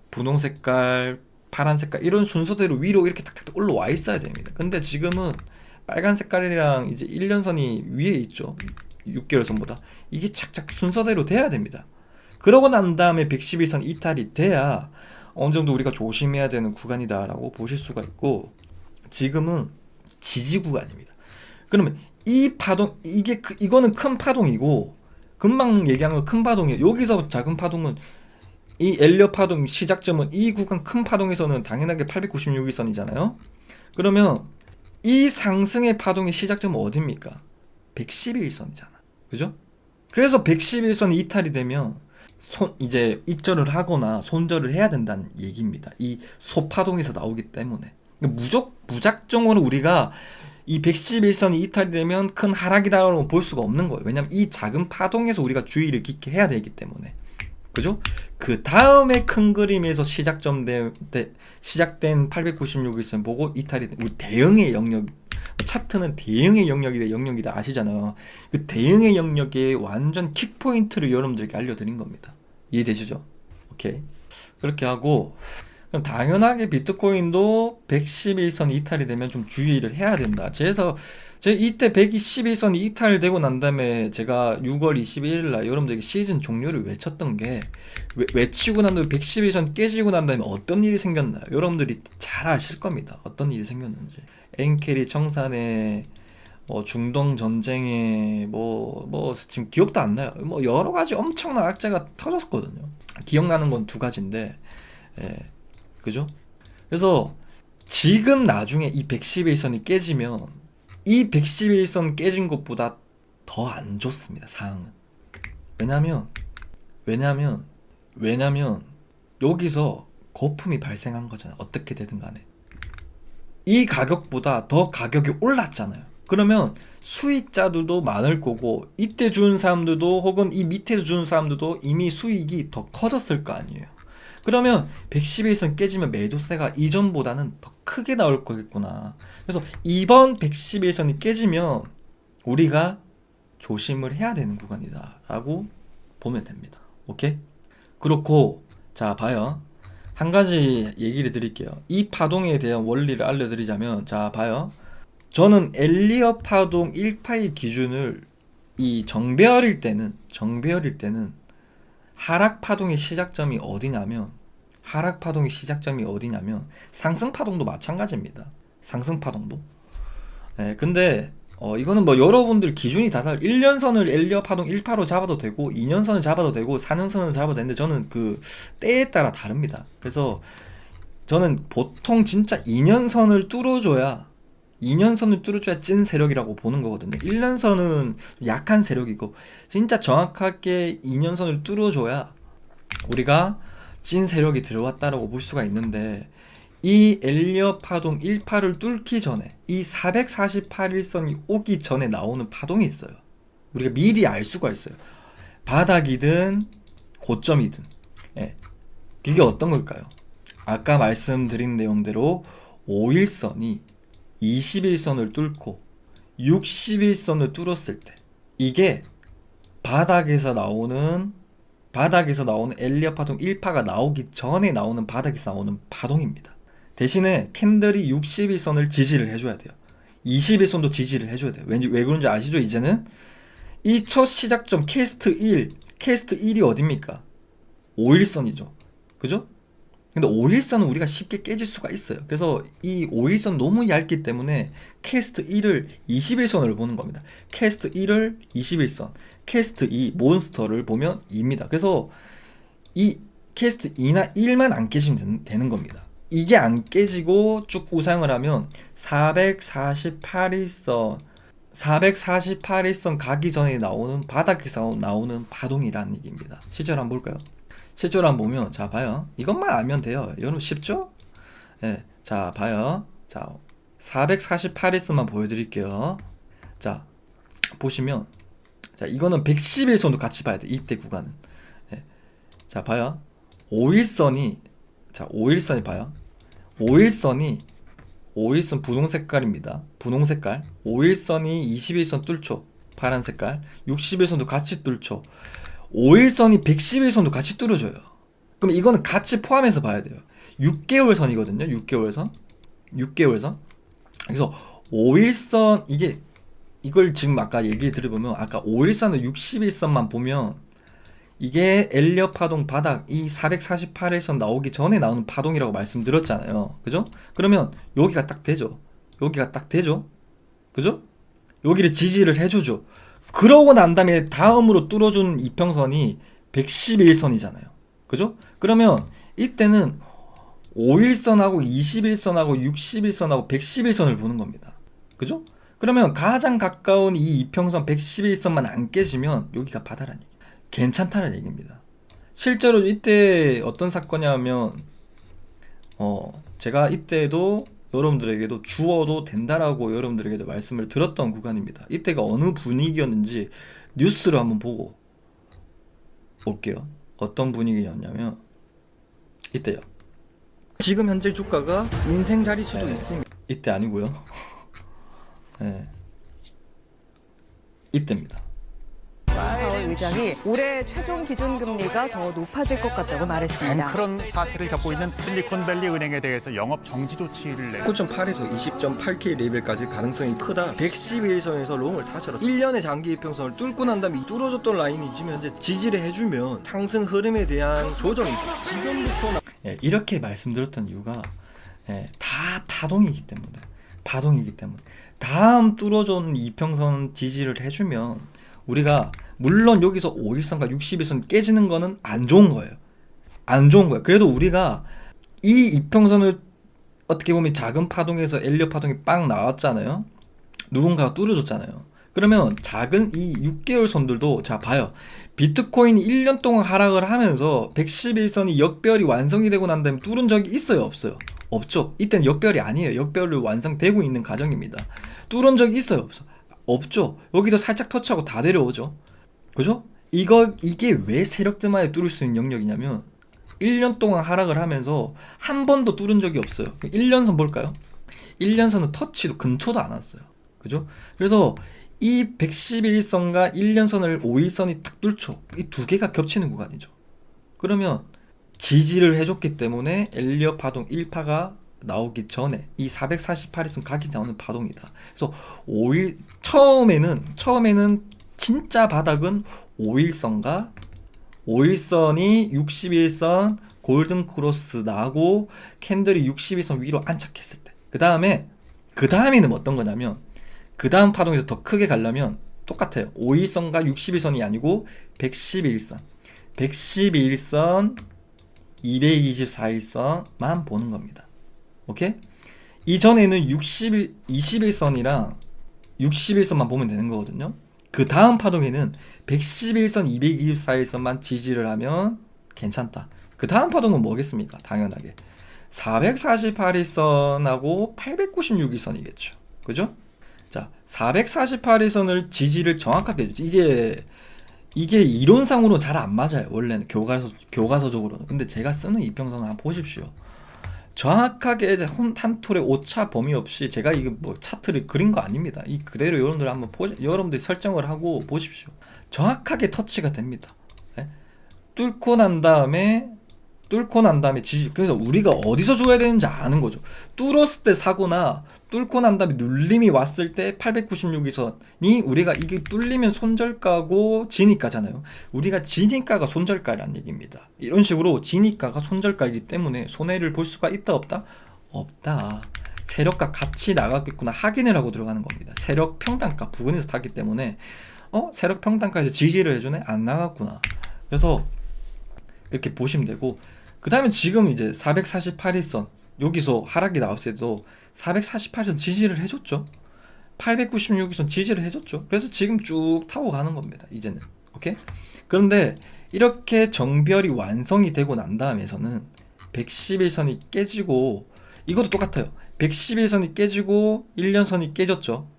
[SPEAKER 1] 분홍 색깔, 파란 색깔, 이런 순서대로 위로 이렇게 탁탁 올라와 있어야 됩니다. 근데 지금은 빨간 색깔이랑 이제 1년선이 위에 있죠. 6개월 선보다. 이게 착착 순서대로 돼야 됩니다. 그러고 난 다음에 111선 이탈이 돼야 어느 정도 우리가 조심해야 되는 구간이다라고 보실 수가 있고, 지금은 지지 구간입니다. 그러면 이 파동, 이거는 큰 파동이고, 금방 얘기한 건 큰 파동이에요. 여기서 작은 파동은, 이 엘리엇 파동 시작점은 이 구간 큰 파동에서는 당연하게 896일선이잖아요. 그러면 이 상승의 파동의 시작점은 어딥니까? 111선이잖아. 그죠? 그래서 111선이 이탈이 되면 이제 익절을 하거나 손절을 해야 된다는 얘기입니다. 이 소파동에서 나오기 때문에. 무작정으로 우리가 이 111선이 이탈이 되면 큰 하락이다라고 볼 수가 없는 거예요. 왜냐면 이 작은 파동에서 우리가 주의를 깊게 해야 되기 때문에. 그죠? 그 다음에 큰 그림에서 시작된 896일선 보고 이탈이 된 우리 대응의 영역, 차트는 대응의 영역이다 아시잖아요. 그 대응의 영역의 완전 킥포인트를 여러분들에게 알려드린 겁니다. 이해되시죠? 오케이. 그렇게 하고, 그럼 당연하게 비트코인도 111선 이탈이 되면 좀 주의를 해야 된다. 그래서 제 이때 111선이 이탈되고 난 다음에 제가 6월 21일 날 여러분들에게 시즌 종료를 외쳤던 게, 외치고 난 다음에 111선 깨지고 난 다음에 어떤 일이 생겼나요? 여러분들이 잘 아실 겁니다. 어떤 일이 생겼는지. 엔캐리 청산에 중동 전쟁에 지금 기억도 안 나요. 뭐 여러 가지 엄청난 악재가 터졌거든요. 기억나는 건 두 가지인데, 예, 그죠? 그래서 지금 나중에 이 111선이 깨지면 이 111선 깨진 것보다 더 안 좋습니다. 상황은. 왜냐면 여기서 거품이 발생한 거잖아요. 어떻게 되든 간에. 이 가격보다 더 가격이 올랐잖아요. 그러면 수익자들도 많을 거고 이때 준 사람들도 혹은 이 밑에서 준 사람들도 이미 수익이 더 커졌을 거 아니에요. 그러면 111선 깨지면 매도세가 이전보다는 더 크게 나올 거겠구나. 그래서 이번 111선이 깨지면 우리가 조심을 해야 되는 구간이다 라고 보면 됩니다. 오케이? 그렇고 자 봐요. 한 가지 얘기를 드릴게요. 이 파동에 대한 원리를 알려드리자면, 자 봐요. 저는 엘리엇 파동 1파의 기준을 이 정배열일 때는 하락 파동의 시작점이 어디냐면 상승 파동도 마찬가지입니다. 상승 파동도. 네, 근데 이거는 뭐 여러분들 기준이 다 달라. 1년선을 엘리엇 파동 1파로 잡아도 되고 2년선을 잡아도 되고 4년선을 잡아도 되는데 저는 그 때에 따라 다릅니다. 그래서 저는 보통 진짜 2년선을 뚫어줘야 찐 세력이라고 보는 거거든요. 1년선은 약한 세력이고 진짜 정확하게 2년선을 뚫어줘야 우리가 찐 세력이 들어왔다라고 볼 수가 있는데, 이 엘리엇 파동 1파를 뚫기 전에 이 448일선이 오기 전에 나오는 파동이 있어요. 우리가 미리 알 수가 있어요. 바닥이든 고점이든. 예. 그게 어떤 걸까요? 아까 말씀드린 내용대로 5일선이 21선을 뚫고 61선을 뚫었을 때, 이게 바닥에서 나오는 엘리엇 파동 1파가 나오기 전에 나오는 바닥에서 나오는 파동입니다. 대신에 캔들이 61선을 지지를 해줘야 돼요. 21선도 지지를 해줘야 돼요. 왜 그런지 아시죠? 이제는 이 첫 시작점 캐스트 1이 어딥니까? 5일선이죠. 그죠? 근데 5일선은 우리가 쉽게 깨질 수가 있어요. 그래서 이 5일선 너무 얇기 때문에 캐스트 1을 21선으로 보는 겁니다. 캐스트 1을 21선, 캐스트 2 몬스터를 보면 2입니다. 그래서 이 캐스트 2나 1만 안 깨지면 되는 겁니다. 이게 안 깨지고 쭉 우상을 하면 448일선 가기 전에 나오는 바닥에서 나오는 파동이라는 얘기입니다. 실제로 한번 볼까요? 실제로 한번 보면, 자 봐요. 이것만 알면 돼요. 여러분 쉽죠? 네, 자 봐요. 자 448일선만 보여드릴게요. 자 보시면, 자 이거는 111선도 같이 봐야 돼. 이때 구간은. 네, 자 봐요. 5일선이 봐요. 5일선 분홍 색깔입니다. 분홍 색깔. 5일선이 21선 뚫죠. 파란 색깔. 61선도 같이 뚫죠. 5일선이 111선도 같이 뚫어줘요. 그럼 이거는 같이 포함해서 봐야 돼요. 6개월 선이거든요. 6개월 선. 그래서 5일선, 이걸 지금 아까 얘기 들어보면, 아까 5일선은 61선만 보면 이게 엘리엇 파동 바닥, 이 448일선 나오기 전에 나오는 파동이라고 말씀드렸잖아요. 그죠? 그러면 여기가 딱 되죠. 그죠? 여기를 지지를 해주죠. 그러고 난 다음에 다음으로 뚫어준 이평선이 111선이잖아요. 그죠? 그러면 이때는 5일선하고 21선하고 61선하고 111선을 보는 겁니다. 그죠? 그러면 가장 가까운 이 이평선 111선만 안 깨지면 여기가 바다라는 얘기. 괜찮다는 얘기입니다. 실제로 이때 어떤 사건이냐면 제가 이때도 여러분들에게도 주어도 된다라고 여러분들에게도 말씀을 드렸던 구간입니다. 이때가 어느 분위기였는지 뉴스를 한번 보고 올게요. 어떤 분위기였냐면 이때요. 지금 현재 주가가 인생 자리 수도 있습니다. 이때 아니고요. 네. 이때입니다.
[SPEAKER 2] 파월 의장이 올해 최종 기준금리가 더 높아질 것 같다고 말했습니다.
[SPEAKER 3] 앵크런 사태를 겪고 있는 실리콘밸리 은행에 대해서 영업 정지 조치를 내고
[SPEAKER 1] 9.8에서 20.8K 레벨까지 가능성이 크다. 111선에서 롱을 타셔라. 1년의 장기 이평선을 뚫고 난 다음에 뚫어줬던 라인이 지금 현재 지지를 해주면 상승 흐름에 대한 조정입니다. 지금부터 이렇게 말씀드렸던 이유가 다 파동이기 때문에 다음 뚫어준 이평선 지지를 해주면 우리가 물론 여기서 5일선과 60일선 깨지는 거는 안 좋은 거예요. 그래도 우리가 이 이평선을 어떻게 보면 작은 파동에서 엘리엇 파동이 빵 나왔잖아요. 누군가가 뚫어줬잖아요. 그러면 작은 이 6개월 선들도 자 봐요. 비트코인이 1년 동안 하락을 하면서 111선이 역별이 완성이 되고 난 다음에 뚫은 적이 있어요, 없어요? 없죠. 이때는 역별이 아니에요. 역별로 완성되고 있는 과정입니다. 뚫은 적이 있어요, 없어? 없죠. 여기도 살짝 터치하고 다 내려오죠. 그죠? 이게 왜 세력들만에 뚫을 수 있는 영역이냐면 1년 동안 하락을 하면서 한 번도 뚫은 적이 없어요. 1년선 볼까요? 1년선은 터치도 근처도 안 왔어요. 그죠? 그래서 이 111선과 1년선을 5일선이 딱 뚫죠. 이 두 개가 겹치는 구간이죠. 그러면 지지를 해줬기 때문에 엘리엇 파동 1파가 나오기 전에 이 448일선 가기 전에 파동이다. 그래서 처음에는 진짜 바닥은 5일선과 5일선이 61선 골든 크로스 나고 캔들이 61선 위로 안착했을 때 그 다음에는 어떤 거냐면 그 다음 파동에서 더 크게 가려면 똑같아요. 5일선과 61선이 아니고 111선 224일선만 보는 겁니다. 오케이? 이전에는 21선이랑 61선만 보면 되는 거거든요. 그 다음 파동에는 111선, 224일선만 지지를 하면 괜찮다. 그 다음 파동은 뭐겠습니까? 당연하게 448일선하고 896일선이겠죠. 그죠? 자, 448일선을 지지를 정확하게 해주지. 이게 이론상으로 잘 안 맞아요. 원래는 교과서적으로는. 근데 제가 쓰는 이평선을 한번 보십시오. 정확하게 한 톨의 오차 범위 없이 제가 이게 뭐 차트를 그린 거 아닙니다. 이 그대로 여러분들이 설정을 하고 보십시오. 정확하게 터치가 됩니다. 네? 뚫고 난 다음에 지지. 그래서 우리가 어디서 줘야 되는지 아는 거죠. 뚫었을 때 사고나 뚫고 난 다음에 눌림이 왔을 때 896일선이 우리가 이게 뚫리면 손절가고 진입가잖아요. 우리가 진입가가 손절가라는 얘기입니다. 이런 식으로 진입가가 손절가이기 때문에 손해를 볼 수가 있다 없다? 없다. 세력과 같이 나가겠구나 확인을 하고 들어가는 겁니다. 세력 평단가 부근에서 탔기 때문에 세력 평단가에서 지지를 해주네? 안 나갔구나. 그래서 이렇게 보시면 되고, 그 다음에 지금 이제 448일선 여기서 하락이 나왔을 때도 448일선 지지를 해줬죠. 896일선 지지를 해줬죠. 그래서 지금 쭉 타고 가는 겁니다. 이제는. 오케이? 그런데 이렇게 정별이 완성이 되고 난 다음에서는 111선이 깨지고, 이것도 똑같아요. 111선이 깨지고 1년선이 깨졌죠.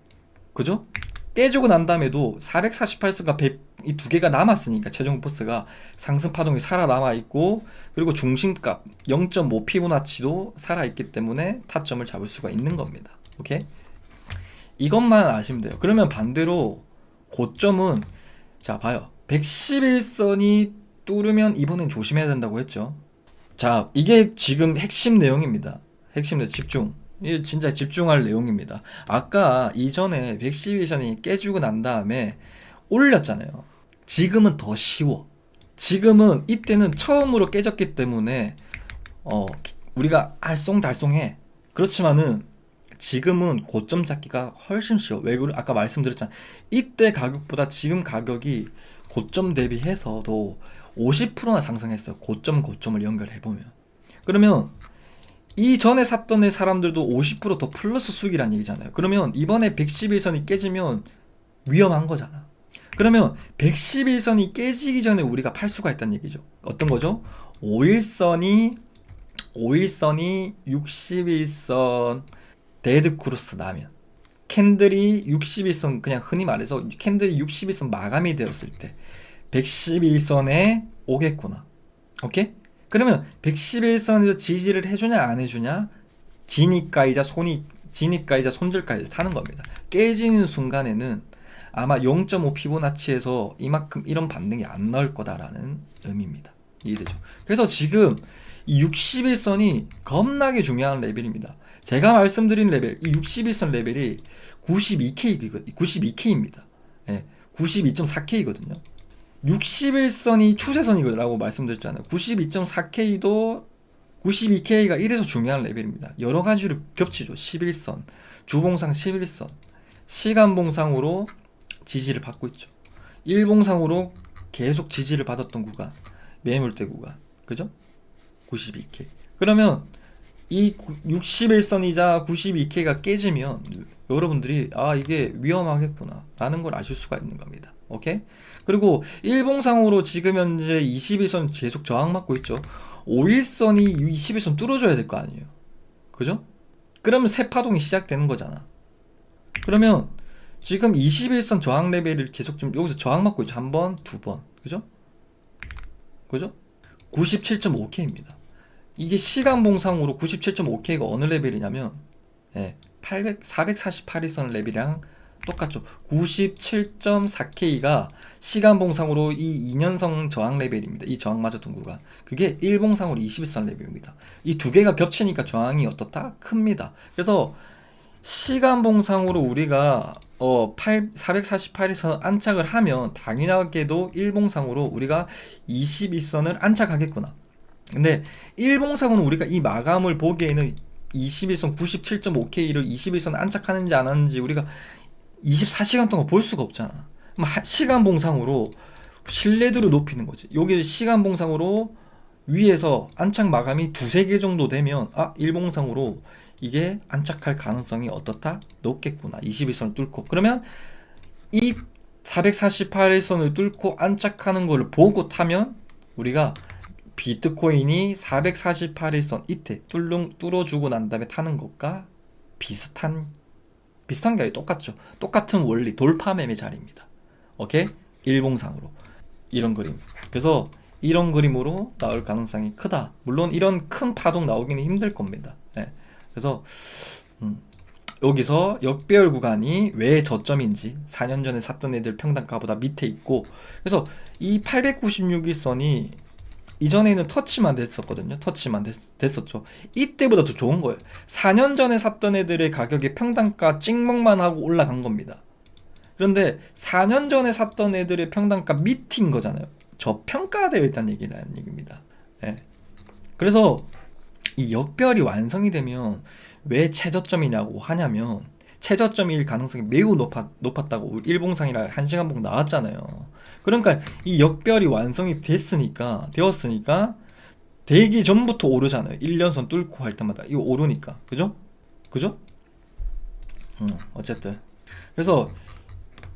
[SPEAKER 1] 그죠? 깨지고 난 다음에도 448선과 이 두 개가 남았으니까 최종 보스가 상승 파동이 살아남아 있고, 그리고 중심값 0.5 피보나치도 살아있기 때문에 타점을 잡을 수가 있는 겁니다. 오케이? 이것만 아시면 돼요. 그러면 반대로 고점은 자 봐요. 111선이 뚫으면 이번엔 조심해야 된다고 했죠. 자, 이게 지금 핵심 내용입니다. 핵심 내용 집중. 이게 진짜 집중할 내용입니다. 아까 이전에 111선이 깨지고 난 다음에 올렸잖아요. 지금은 더 쉬워. 지금은 이때는 처음으로 깨졌기 때문에 우리가 알쏭달쏭해. 그렇지만은 지금은 고점 잡기가 훨씬 쉬워. 왜 그래? 아까 말씀드렸잖아. 이때 가격보다 지금 가격이 고점 대비해서도 50%나 상승했어요. 고점을 연결해보면. 그러면 이전에 샀던 애 사람들도 50%더 플러스 수익이란 얘기잖아요. 그러면 이번에 111선이 깨지면 위험한 거잖아. 그러면 111선이 깨지기 전에 우리가 팔 수가 있다는 얘기죠. 어떤 거죠? 5일선이 61선 데드 크로스 나면, 캔들이 61선, 그냥 흔히 말해서 캔들이 61선 마감이 되었을 때 111선에 오겠구나. 오케이? 그러면 111선에서 지지를 해주냐 안 해주냐, 진입가이자 손절가이자 타는 겁니다. 깨지는 순간에는 아마 0.5 피보나치에서 이만큼 이런 반등이 안 나올 거다라는 의미입니다. 이해되죠? 그래서 지금 이 61선이 겁나게 중요한 레벨입니다. 제가 말씀드린 레벨, 이 61선 레벨이 92K입니다. 예, 92.4K거든요. 61선이 추세선이라고 말씀드렸잖아요. 92.4K도 92K가 이래서 중요한 레벨입니다. 여러 가지로 겹치죠. 11선, 주봉상 11선, 시간봉상으로 지지를 받고 있죠. 일봉상으로 계속 지지를 받았던 구간, 매물대 구간, 그죠? 92K. 그러면 이 61선이자 92K가 깨지면 여러분들이 이게 위험하겠구나 라는 걸 아실 수가 있는 겁니다. 오케이? 그리고 일봉상으로 지금 현재 21선 계속 저항받고 있죠. 5일선이 21선 뚫어줘야 될 거 아니에요. 그죠? 그러면 새 파동이 시작되는 거잖아. 그러면 지금 21선 저항 레벨을 계속 좀 여기서 저항받고 있죠. 한 번, 두 번. 그죠? 그죠? 97.5K입니다. 이게 시간봉상으로 97.5K가 어느 레벨이냐면 448일선 레벨이랑 똑같죠. 97.4K가 시간봉상으로 이 2년선 저항 레벨입니다. 이 저항 맞았던 구간. 그게 일봉상으로 21선 레벨입니다. 이 두 개가 겹치니까 저항이 어떻다? 큽니다. 그래서 시간봉상으로 우리가 448일선 안착을 하면 당연하게도 일봉상으로 우리가 21선을 안착하겠구나. 근데 일봉상으로는 우리가 이 마감을 보기에는 21선 97.5K를 21선 안착하는지 안 하는지 우리가 24시간 동안 볼 수가 없잖아. 그럼 시간봉상으로 신뢰도를 높이는 거지. 여기 시간봉상으로 위에서 안착 마감이 두세 개 정도 되면 일봉상으로 이게 안착할 가능성이 어떻다? 높겠구나. 21선을 뚫고. 그러면 이 448일선을 뚫고 안착하는 걸 보고 타면 우리가 비트코인이 448일선 이때 뚫어주고 난 다음에 타는 것과 비슷한 게 아니라 똑같죠. 똑같은 원리, 돌파 매매 자리입니다. 오케이? 일봉상으로 이런 그림. 그래서 이런 그림으로 나올 가능성이 크다. 물론 이런 큰 파동 나오기는 힘들 겁니다. 그래서 여기서 역배열 구간이 왜 저점인지, 4년 전에 샀던 애들 평단가보다 밑에 있고, 그래서 이 896일선이 이전에는 터치만 됐었거든요. 됐었죠. 이때보다 더 좋은 거예요. 4년 전에 샀던 애들의 가격이 평단가 찍먹만 하고 올라간 겁니다. 그런데 4년 전에 샀던 애들의 평단가 밑인 거잖아요. 저평가되어 있다는 얘기라는 얘기입니다. 그래서 이 역별이 완성이 되면 왜 최저점이냐고 하냐면, 최저점일 가능성이 매우 높았다고 일봉상이라 1시간봉 나왔잖아요. 그러니까 이 역별이 완성이 되었으니까 되기 전부터 오르잖아요. 1년선 뚫고 할 때마다 이거 오르니까. 그죠? 어쨌든 그래서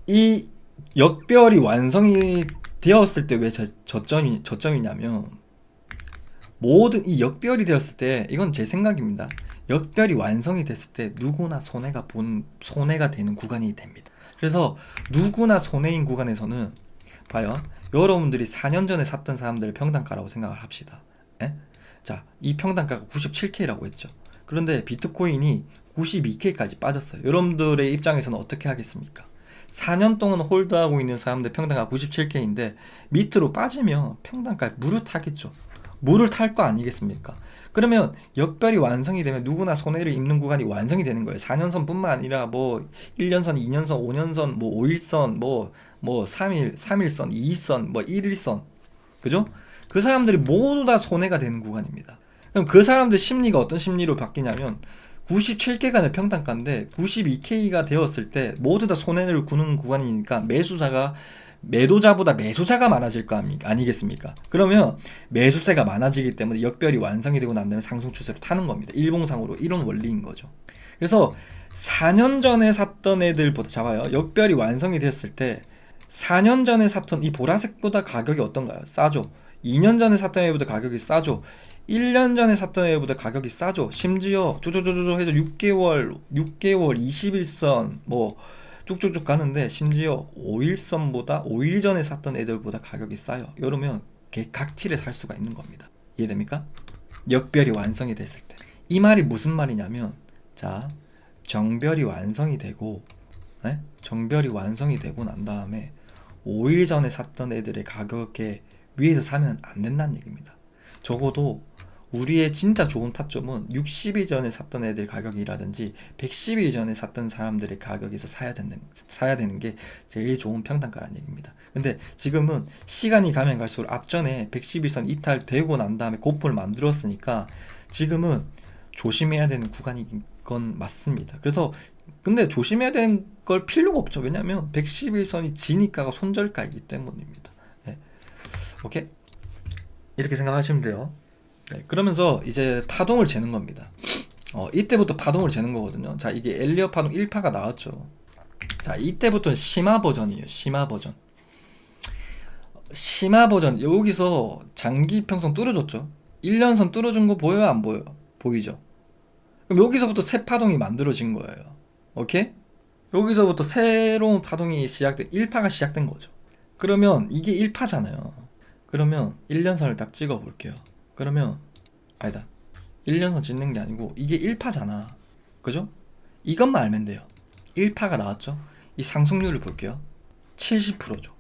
[SPEAKER 1] 이 역별이 완성이 되었을 때 왜 저점이냐면, 모든 이 역별이 되었을 때, 이건 제 생각입니다. 역별이 완성이 됐을 때 누구나 손해가 되는 구간이 됩니다. 그래서 누구나 손해인 구간에서는 봐요. 여러분들이 4년 전에 샀던 사람들의 평단가라고 생각을 합시다. 자, 이 평단가가 97K라고 했죠. 그런데 비트코인이 92K까지 빠졌어요. 여러분들의 입장에서는 어떻게 하겠습니까? 4년 동안 홀드하고 있는 사람들 평단가 97K인데 밑으로 빠지면 평단가에 물을 타겠죠. 물을 탈 거 아니겠습니까? 그러면 역별이 완성이 되면 누구나 손해를 입는 구간이 완성이 되는 거예요. 4년선 뿐만 아니라 1년선, 2년선, 5년선, 5일선, 3일선, 2일선, 1일선. 그죠? 그 사람들이 모두 다 손해가 되는 구간입니다. 그럼 그 사람들 심리가 어떤 심리로 바뀌냐면, 97K가 평단가인데 92K가 되었을 때 모두 다 손해를 구는 구간이니까 매수자가 매도자보다 매수자가 많아질 거 아니겠습니까? 그러면 매수세가 많아지기 때문에 역별이 완성이 되고 난 다음에 상승 추세로 타는 겁니다. 일봉상으로 이런 원리인 거죠. 그래서 4년 전에 샀던 애들보다 잡아요. 역별이 완성이 됐을 때 4년 전에 샀던 이 보라색보다 가격이 어떤가요? 싸죠. 2년 전에 샀던 애보다 가격이 싸죠. 1년 전에 샀던 애보다 가격이 싸죠. 심지어 쪼쪼쪼쪼 해서 6개월, 21선 뭐 쭉쭉쭉 가는데 심지어 5일선보다 5일 전에 샀던 애들보다 가격이 싸요. 이러면 각질에 살 수가 있는 겁니다. 이해됩니까? 역별이 완성이 됐을 때. 이 말이 무슨 말이냐면 자, 정별이 완성이 되고 정별이 완성이 되고 난 다음에 5일 전에 샀던 애들의 가격에 위에서 사면 안 된다는 얘기입니다. 적어도 우리의 진짜 좋은 타점은 60일 전에 샀던 애들 가격이라든지 110일 전에 샀던 사람들의 가격에서 사야 되는 게 제일 좋은 평단가라는 얘기입니다. 근데 지금은 시간이 가면 갈수록 앞전에 110일선 이탈되고 난 다음에 고점을 만들었으니까 지금은 조심해야 되는 구간인 건 맞습니다. 그래서 근데 조심해야 되는 걸 필요가 없죠. 왜냐하면 111선이 진입가가 손절가이기 때문입니다. 네. 오케이? 이렇게 생각하시면 돼요. 네. 그러면서 이제 파동을 재는 겁니다. 이때부터 파동을 재는 거거든요. 자, 이게 엘리엇 파동 1파가 나왔죠. 자, 이때부터는 심화 버전이에요. 심화 버전. 심화 버전. 여기서 장기 평선 뚫어줬죠. 1년선 뚫어준 거 보여요? 안 보여요? 보이죠? 그럼 여기서부터 새 파동이 만들어진 거예요. 오케이? 여기서부터 새로운 파동이 1파가 시작된 거죠. 그러면 이게 1파잖아요. 그러면 1년선을 딱 찍어 볼게요. 그러면 아니다. 1년선 찍는 게 아니고 이게 1파잖아. 그죠? 이것만 알면 돼요. 1파가 나왔죠? 이 상승률을 볼게요. 70%죠.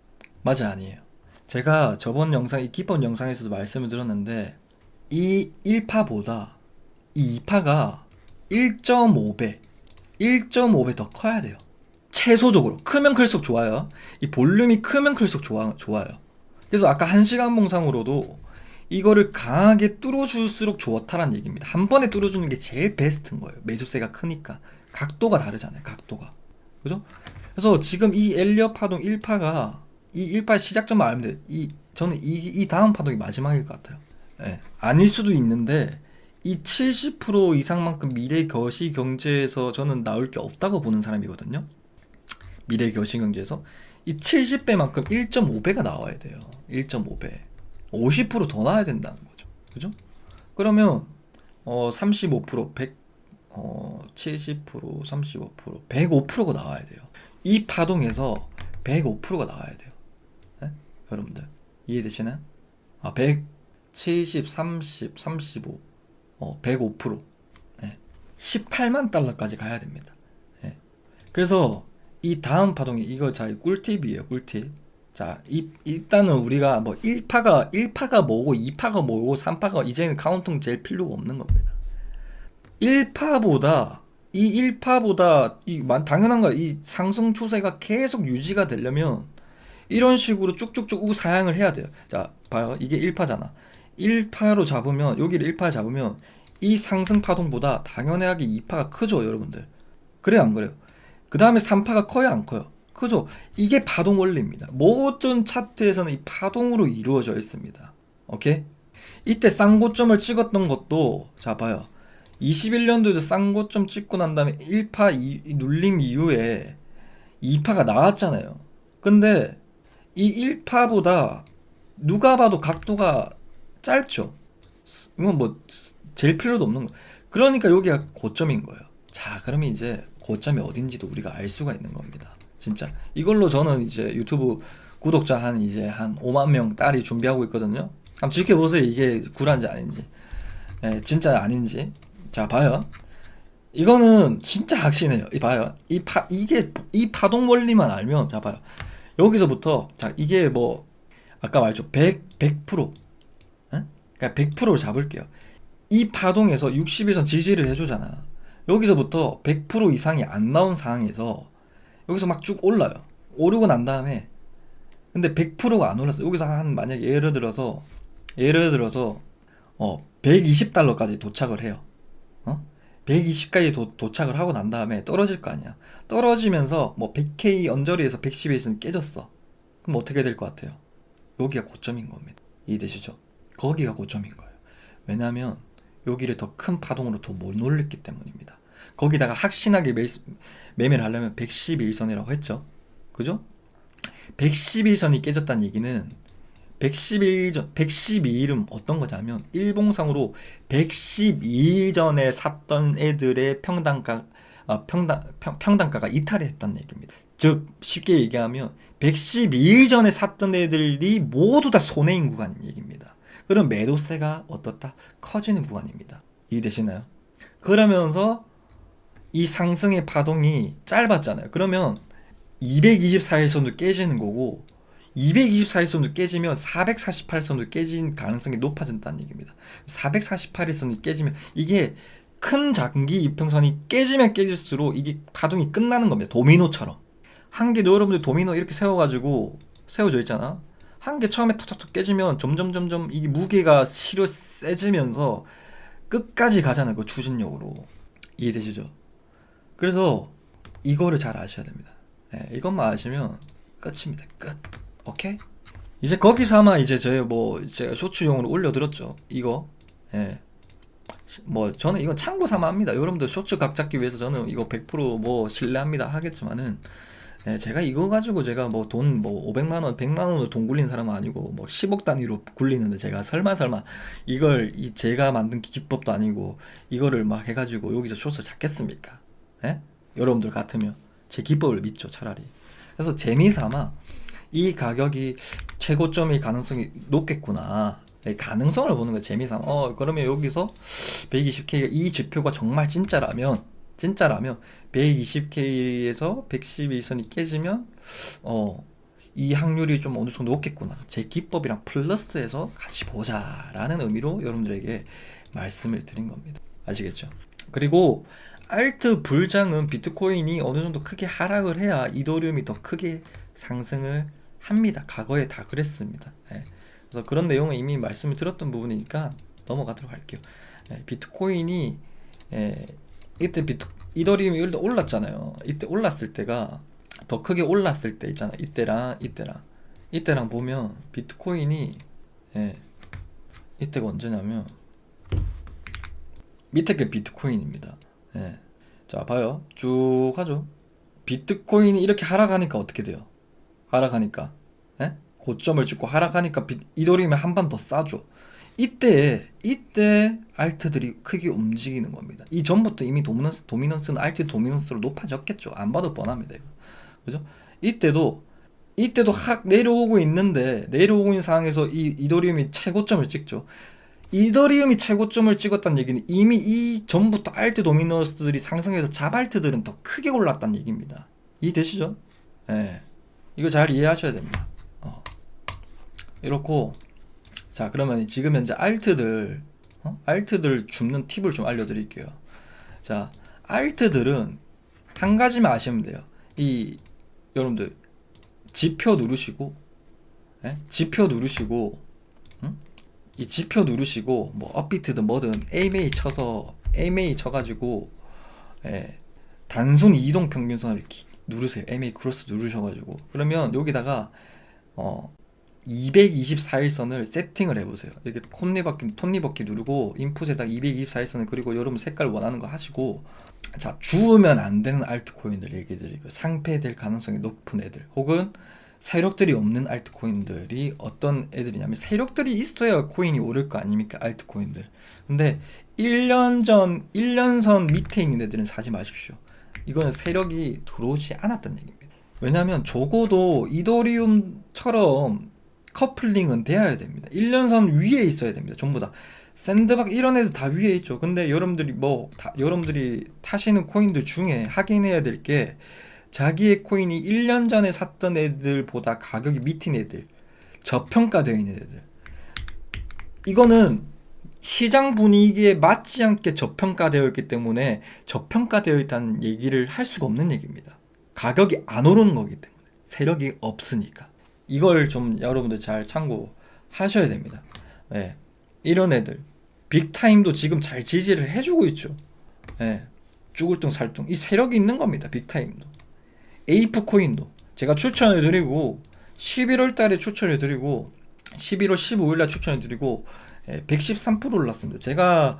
[SPEAKER 1] 맞아, 아니에요? 제가 저번 영상, 이 기본 영상에서도 말씀을 드렸는데 이 1파보다 이 2파가 1.5배 더 커야 돼요. 최소적으로. 크면 클수록 좋아요. 이 볼륨이 크면 클수록 좋아요. 그래서 아까 1시간 봉상으로도 이거를 강하게 뚫어줄수록 좋다라는 얘기입니다. 한 번에 뚫어주는 게 제일 베스트인 거예요. 매수세가 크니까. 각도가 다르잖아요. 각도가. 그죠? 그래서 지금 이 엘리엇 파동 1파가 이 1파 시작점만 알면 돼요. 저는 이 다음 파동이 마지막일 것 같아요. 네. 아닐 수도 있는데 이 70% 이상만큼 미래 거시 경제에서 저는 나올 게 없다고 보는 사람이거든요. 미래 거시 경제에서 이 70배만큼 1.5배가 나와야 돼요. 1.5배. 50% 더 나와야 된다는 거죠. 그죠? 그러면 35%, 70%, 35%, 105%가 나와야 돼요. 이 파동에서 105%가 나와야 돼요. 네? 여러분들 이해되시나요? 170, 30, 35, 105%. 네. 18만 달러까지 가야 됩니다. 네. 그래서 이 다음 파동이 이거 자 꿀팁이에요. 꿀팁. 자, 일단은 우리가 뭐 1파가 뭐고 2파가 뭐고 3파가 이제는 카운팅 제일 필요가 없는 겁니다. 1파보다 당연한 거야. 이 상승 추세가 계속 유지가 되려면 이런 식으로 쭉쭉쭉 우사양을 해야 돼요. 자, 봐요. 이게 1파잖아. 1파로 잡으면 여기를 1파 잡으면 이 상승 파동보다 당연하게 2파가 크죠, 여러분들. 그래요, 안 그래요? 그 다음에 3파가 커요, 안 커요? 그죠? 이게 파동 원리입니다. 모든 차트에서는 이 파동으로 이루어져 있습니다. 오케이? 이때 쌍고점을 찍었던 것도 자 봐요. 21년도에도 쌍고점 찍고 난 다음에 1파 눌림 이후에 2파가 나왔잖아요. 근데 이 1파보다 누가 봐도 각도가 짧죠. 이건 뭐 제일 필요도 없는 거. 그러니까 여기가 고점인 거예요. 자, 그러면 이제 고점이 어딘지도 우리가 알 수가 있는 겁니다. 진짜 이걸로 저는 이제 유튜브 구독자 한 5만 명 딸이 준비하고 있거든요. 한번 지켜보세요. 이게 구라인지 아닌지, 진짜 아닌지. 자, 봐요. 이거는 진짜 확신해요. 봐요. 이 파동 원리만 알면, 자 봐요. 여기서부터 자 이게 뭐 아까 말했죠. 100%. 그러니까 100%를 잡을게요. 이 파동에서 60에서 지지를 해주잖아. 여기서부터 100% 이상이 안 나온 상황에서 여기서 막 쭉 올라요. 오르고 난 다음에 근데 100%가 안 올랐어. 여기서 만약에 예를 들어서 120달러까지 도착을 해요. 120까지 도착을 하고 난 다음에 떨어질 거 아니야. 떨어지면서 뭐 100K 언저리에서 110에서는 깨졌어. 그럼 어떻게 될 것 같아요? 여기가 고점인 겁니다. 이해되시죠? 거기가 고점인 거예요. 왜냐하면 여기를 더 큰 파동으로 더 못 올렸기 때문입니다. 거기다가 확신하게 매매를 하려면 111선이라고 했죠. 그죠? 111선이 깨졌다는 얘기는 112일은 어떤 거냐면 일봉상으로 112일 전에 샀던 애들의 평단가가 이탈을 했다는 얘기입니다. 즉 쉽게 얘기하면 112일 전에 샀던 애들이 모두 다 손해인 구간인 얘기입니다. 그럼 매도세가 어떻다? 커지는 구간입니다. 이해되시나요? 그러면서 이 상승의 파동이 짧았잖아요. 그러면 224일선도 깨지는 거고 224일선도 깨지면 448선도 깨진 가능성이 높아진다는 얘기입니다. 448일선이 깨지면 이게 큰 장기 이평선이 깨지면 깨질수록 이게 파동이 끝나는 겁니다. 도미노처럼. 한 개 여러분들 도미노 이렇게 세워가지고 세워져 있잖아. 한 개 처음에 턱턱턱 깨지면 점점 이게 무게가 실어 세지면서 끝까지 가잖아요. 그 추진력으로. 이해되시죠? 그래서 이거를 잘 아셔야 됩니다. 네, 이것만 아시면 끝입니다. 끝. 오케이? 이제 거기서 아마 이제 제가 쇼츠용으로 올려드렸죠. 이거. 예. 뭐 저는 이건 참고 삼아 합니다. 여러분들 쇼츠 각 잡기 위해서 저는 이거 100% 신뢰합니다 하겠지만은 예, 제가 이거 가지고 제가 돈 500만 원, 100만 원으로 돈 굴린 사람은 아니고 10억 단위로 굴리는데 제가 설마 이걸 제가 만든 기법도 아니고 이거를 막 해가지고 여기서 쇼츠 잡겠습니까? 예? 여러분들 같으면 제 기법을 믿죠 차라리. 그래서 재미삼아 이 가격이 최고점일 가능성이 높겠구나. 가능성을 보는 거예요. 재미삼아. 그러면 여기서 120K 이 지표가 정말 진짜라면 120K에서 112선이 깨지면 이 확률이 좀 어느 정도 높겠구나. 제 기법이랑 플러스해서 같이 보자라는 의미로 여러분들에게 말씀을 드린 겁니다. 아시겠죠? 그리고 알트 불장은 비트코인이 어느 정도 크게 하락을 해야 이더리움이 더 크게 상승을 합니다. 과거에 다 그랬습니다. 그래서 그런 내용은 이미 말씀을 드렸던 부분이니까 넘어가도록 할게요. 비트코인이 이때 이더리움이 일단 올랐잖아요. 이때 올랐을 때가 더 크게 올랐을 때 있잖아. 이때랑 보면 비트코인이 이때가 언제냐면 밑에 게 비트코인입니다. 자 봐요. 쭉 하죠. 비트코인이 이렇게 하락하니까 어떻게 돼요? 하락하니까 고점을 찍고 하락하니까 이더리움이 한 번 더 싸죠. 이때 알트들이 크게 움직이는 겁니다. 이 전부터 이미 도미넌스는 알트 도미넌스로 높아졌겠죠. 안 봐도 뻔합니다. 이거. 그죠? 이때도 내려오고 있는데 내려오고 있는 상황에서 이더리움이 최고점을 찍죠. 이더리움이 최고점을 찍었다는 얘기는 이미 이 전부터 알트 도미넌스들이 상승해서 잡알트들은 더 크게 올랐다는 얘기입니다. 이해되시죠? 이거 잘 이해하셔야 됩니다. 이렇고 자 그러면 지금 현재 알트들 줍는 팁을 좀 알려드릴게요. 자 알트들은 한 가지만 아시면 돼요. 여러분들 지표 누르시고 이 지표 누르시고 업비트든 뭐든 AMA 쳐가지고 단순 이동 평균선을 누르세요. AMA 크로스 누르셔가지고 그러면 여기다가 224일선을 세팅을 해보세요. 이렇게 톱니바퀴 누르고 인풋에다 224일선을 그리고 여러분 색깔 원하는 거 하시고 자 주우면 안 되는 알트코인들 얘기 드리고 상폐될 가능성이 높은 애들 혹은 세력들이 없는 알트코인들이 어떤 애들이냐면 세력들이 있어야 코인이 오를 거 아닙니까? 알트코인들. 근데 1년 선 밑에 있는 애들은 사지 마십시오. 이거는 세력이 들어오지 않았던 얘기입니다. 왜냐하면 적어도 이더리움처럼 커플링은 돼야 됩니다. 1년선 위에 있어야 됩니다. 전부 다 샌드박 이런 애들 다 위에 있죠. 근데 여러분들이 타시는 코인들 중에 확인해야 될 게 자기의 코인이 1년 전에 샀던 애들보다 가격이 밑인 애들, 저평가되어 있는 애들. 이거는 시장 분위기에 맞지 않게 저평가되어 있기 때문에 저평가되어 있다는 얘기를 할 수가 없는 얘기입니다. 가격이 안 오르는 거기 때문에 세력이 없으니까. 이걸 좀 여러분들 잘 참고하셔야 됩니다. 이런 애들 빅타임도 지금 잘 지지를 해주고 있죠. 쭈글뚱 살뚱 이 세력이 있는 겁니다. 빅타임도 에이프 코인도 제가 추천을 드리고 11월 달에 추천해 드리고 11월 15일 날 추천해 드리고 113% 올랐습니다. 제가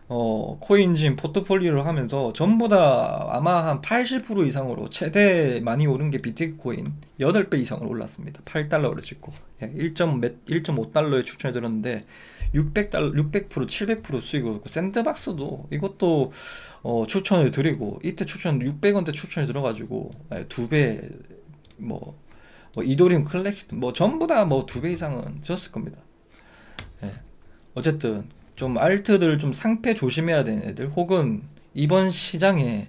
[SPEAKER 1] 코인진 포트폴리오를 하면서 전부 다 아마 한 80% 이상으로 최대 많이 오른 게 비트코인 8배 이상으로 올랐습니다. 8달러를 찍고 1.5달러에 추천해 드렸는데 600%, 700% 수익을 얻고, 샌드박스도 이것도 추천을 드리고, 이때 추천 600원대 추천이 들어가지고 2배, 뭐 이도리움 클래식 뭐 전부 다 뭐 2배 이상은 줬을 겁니다. 예. 어쨌든 좀 알트들 좀 상패 조심해야 되는 애들, 혹은 이번 시장에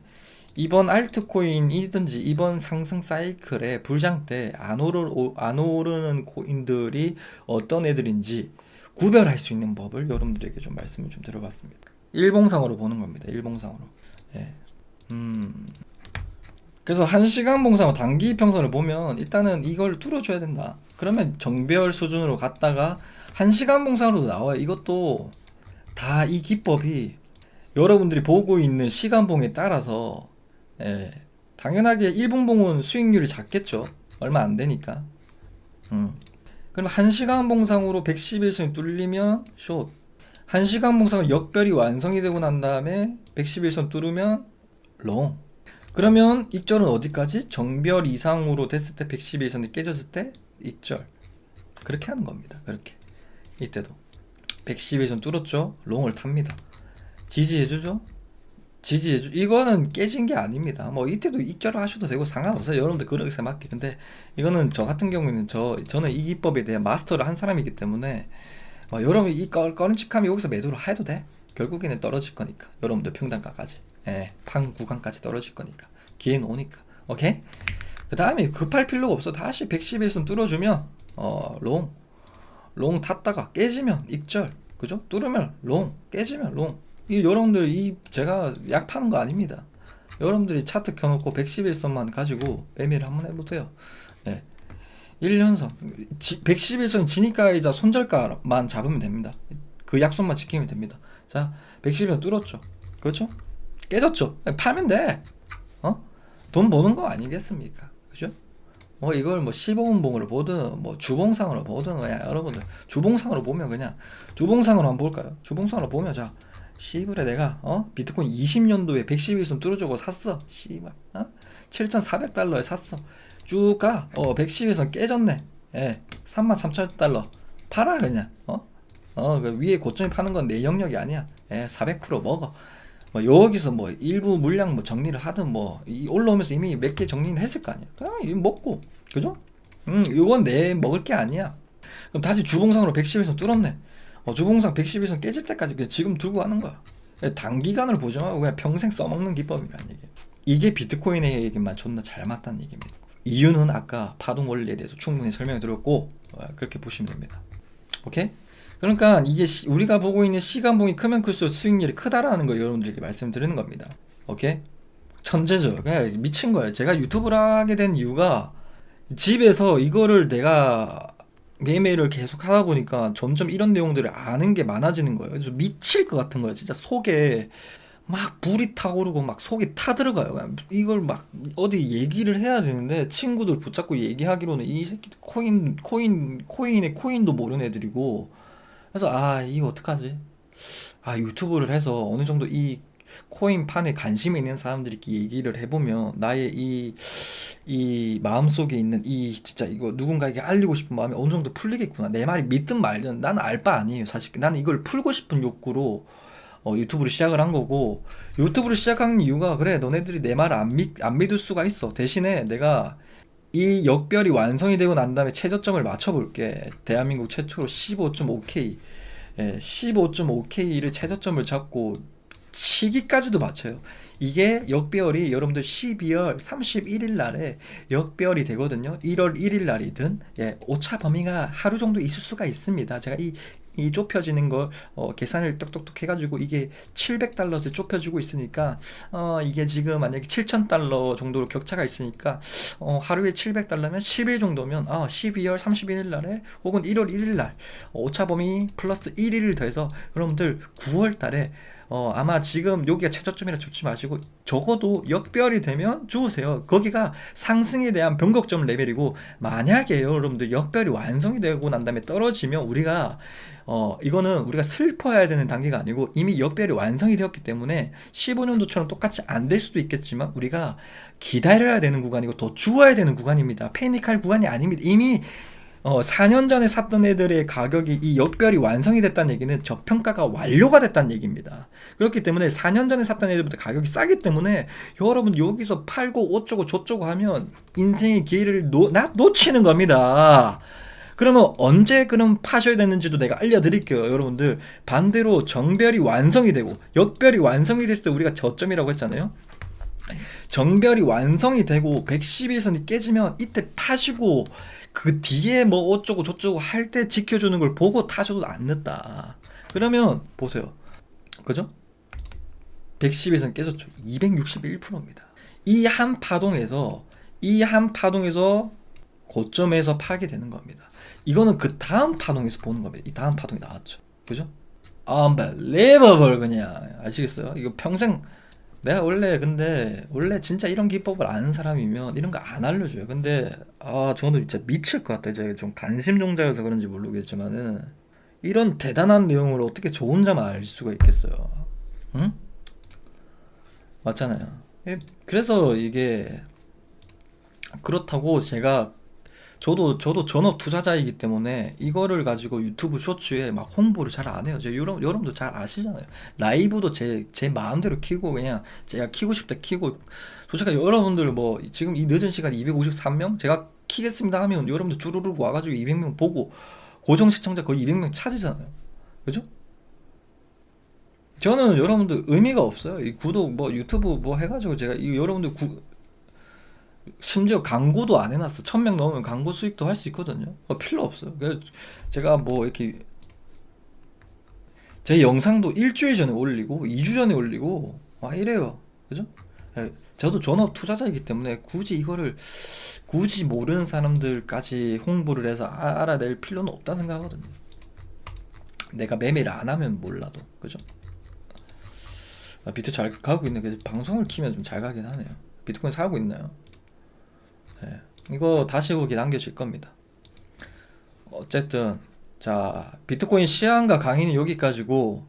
[SPEAKER 1] 이번 알트코인이든지 이번 상승 사이클에 불장 때 안 오르는 코인들이 어떤 애들인지 구별할 수 있는 법을 여러분들에게 좀 말씀을 좀 드려봤습니다. 일봉상으로 보는 겁니다. 일봉상으로. 예. 그래서 1시간 봉상으로 단기 평선을 보면 일단은 이걸 뚫어줘야 된다. 그러면 정배열 수준으로 갔다가 1시간 봉상으로도 나와요. 이것도 다 이 기법이 여러분들이 보고 있는 시간봉에 따라서 당연하게 일봉봉은 수익률이 작겠죠. 얼마 안 되니까. 그럼 1시간 봉상으로 111선 뚫리면 숏, 1시간 봉상으로 역별이 완성이 되고 난 다음에 111선 뚫으면 롱. 그러면 익절은 어디까지? 정별 이상으로 됐을 때 111선이 깨졌을 때 익절. 그렇게 하는 겁니다. 그렇게. 이때도 111선 뚫었죠? 롱을 탑니다. 지지해주죠? 지지해주. 이거는 깨진 게 아닙니다. 뭐 이때도 익절을 하셔도 되고 상관없어요. 여러분들 그렇게 맞게. 근데 이거는 저 같은 경우에는 저는 이 기법에 대한 마스터를 한 사람이기 때문에 여러분 이 꺼른칙하면 여기서 매도를 해도 돼. 결국에는 떨어질 거니까. 여러분들 평단가까지. 판 구간까지 떨어질 거니까. 기회는 오니까. 오케이? 그 다음에 급할 필요가 없어. 다시 111선 뚫어주면 롱 탔다가 깨지면 익절. 그죠? 뚫으면 롱, 깨지면 롱. 이 여러분들 제가 약 파는 거 아닙니다. 여러분들이 차트 켜놓고 111선만 가지고 매매를 한번 해보세요. 1년선 111선 진입가이자 손절가만 잡으면 됩니다. 그 약속만 지키면 됩니다. 자, 111선 뚫었죠. 그렇죠? 깨졌죠. 팔면 돼. 돈 버는 거 아니겠습니까? 그죠? 이걸 뭐 15분봉으로 보든 뭐 주봉상으로 보든 그냥 여러분들 주봉상으로 보면 그냥 주봉상으로 한번 볼까요? 주봉상으로 보면 자, 씨발에 내가 비트코인 20년도에 111선 뚫어주고 샀어. 씨발 7,400달러에 샀어. 쭉 가. 111선 깨졌네. 33,000달러 팔아 그냥. 그 위에 고점이 파는 건 내 영역이 아니야. 400% 먹어. 여기서 뭐 일부 물량 뭐 정리를 하든 올라오면서 이미 몇 개 정리를 했을 거 아니야. 그냥 이거 먹고. 그죠? 이건 내 먹을 게 아니야. 그럼 다시 주봉상으로 111선 뚫었네. 주봉상 111선 깨질 때까지 그냥 지금 두고 하는 거야. 단기간을 보지 말고 그냥 평생 써먹는 기법이라는 얘기예요. 이게 비트코인에게만 존나 잘 맞다는 얘기입니다. 이유는 아까 파동 원리에 대해서 충분히 설명해 드렸고 그렇게 보시면 됩니다. 오케이? 그러니까 이게 우리가 보고 있는 시간봉이 크면 클수록 수익률이 크다라는 거 여러분들에게 말씀드리는 겁니다. 오케이? 천재죠. 그냥 미친 거예요. 제가 유튜브를 하게 된 이유가 집에서 이거를 내가 매매를 계속 하다 보니까 점점 이런 내용들을 아는 게 많아지는 거예요. 그래서 미칠 것 같은 거예요. 진짜 속에 막 불이 타오르고 막 속이 타들어가요. 이걸 막 어디 얘기를 해야 되는데 친구들 붙잡고 얘기하기로는 이 새끼 코인의 코인도 모르는 애들이고, 그래서 이거 어떡하지? 유튜브를 해서 어느 정도 이 코인판에 관심이 있는 사람들끼리 얘기를 해보면 나의 이 마음속에 있는 진짜 이거 누군가에게 알리고 싶은 마음이 어느 정도 풀리겠구나. 내 말이 믿든 말든 나는 알 바 아니에요. 사실 나는 이걸 풀고 싶은 욕구로 유튜브를 시작을 한 거고, 유튜브를 시작한 이유가 그래 너네들이 내 말을 안 믿을 수가 있어. 대신에 내가 이 역별이 완성이 되고 난 다음에 최저점을 맞춰볼게. 대한민국 최초로 15.5K 15.5K를 최저점을 잡고 시기까지도 맞춰요. 이게 역별이 여러분들 12월 31일 날에 역별이 되거든요. 1월 1일 날이든 오차 범위가 하루 정도 있을 수가 있습니다. 제가 이 좁혀지는 걸 계산을 똑똑똑 해가지고 이게 700달러에 좁혀지고 있으니까 이게 지금 만약에 7,000달러 정도로 격차가 있으니까 하루에 700달러면 10일 정도면 12월 31일 날에 혹은 1월 1일 날 오차 범위 플러스 1일을 더해서 여러분들 9월 달에 아마 지금 여기가 최저점이라 주지 마시고 적어도 역별이 되면 주우세요. 거기가 상승에 대한 변곡점 레벨이고, 만약에 여러분들 역별이 완성이 되고 난 다음에 떨어지면 우리가 이거는 우리가 슬퍼해야 되는 단계가 아니고 이미 역별이 완성이 되었기 때문에 15년도처럼 똑같이 안 될 수도 있겠지만 우리가 기다려야 되는 구간이고 더 주어야 되는 구간입니다. 패닉할 구간이 아닙니다. 이미 4년 전에 샀던 애들의 가격이 이 역별이 완성이 됐다는 얘기는 저평가가 완료가 됐다는 얘기입니다. 그렇기 때문에 4년 전에 샀던 애들보다 가격이 싸기 때문에 여러분 여기서 팔고 어쩌고 저쩌고 하면 인생의 기회를 놓치는 겁니다. 그러면 언제 그럼 파셔야 되는지도 내가 알려드릴게요. 여러분들 반대로 정별이 완성이 되고 역별이 완성이 됐을 때 우리가 저점이라고 했잖아요. 정별이 완성이 되고 111선이 깨지면 이때 파시고 그 뒤에 뭐 어쩌고 저쩌고 할 때 지켜주는 걸 보고 타셔도 안 늦다. 그러면 보세요. 그죠? 111선 깨졌죠. 261%입니다. 이 한 파동에서 고점에서 팔게 되는 겁니다. 이거는 그 다음 파동에서 보는 겁니다. 이 다음 파동이 나왔죠. 그죠? Unbelievable 그냥. 아시겠어요? 이거 평생 내가 원래 진짜 이런 기법을 아는 사람이면 이런 거 안 알려줘요. 근데 저는 진짜 미칠 것 같아요. 제가 좀 관심종자여서 그런지 모르겠지만은 이런 대단한 내용을 어떻게 저 혼자만 알 수가 있겠어요. 응? 맞잖아요. 그래서 이게 그렇다고 저도 전업 투자자이기 때문에 이거를 가지고 유튜브 쇼츠에 막 홍보를 잘 안 해요. 여러분도 잘 아시잖아요. 라이브도 제 마음대로 키고 그냥 제가 키고 싶다 키고, 솔직히 여러분들 뭐 지금 이 늦은 시간에 253명 제가 키겠습니다 하면 여러분들 주르륵 와가지고 200명 보고 고정 시청자 거의 200명 찾으잖아요. 그죠? 저는 여러분들 의미가 없어요. 이 구독 뭐 유튜브 뭐 해가지고 제가 여러분들 심지어 광고도 안 해놨어. 1000명 넘으면 광고 수익도 할 수 있거든요. 필요 없어요. 그래서 제가 뭐 이렇게 제 영상도 일주일 전에 올리고 2주 전에 올리고 이래요. 그죠? 저도 전업 투자자이기 때문에 굳이 모르는 사람들까지 홍보를 해서 알아낼 필요는 없다 생각하거든요. 내가 매매를 안 하면 몰라도. 그죠? 비트 잘 가고 있네. 그래서 방송을 키면 좀 잘 가긴 하네요. 비트코인 사고 있나요? 네. 이거 다시 보기 남겨질 겁니다. 어쨌든 자, 비트코인 시황과 강의는 여기까지고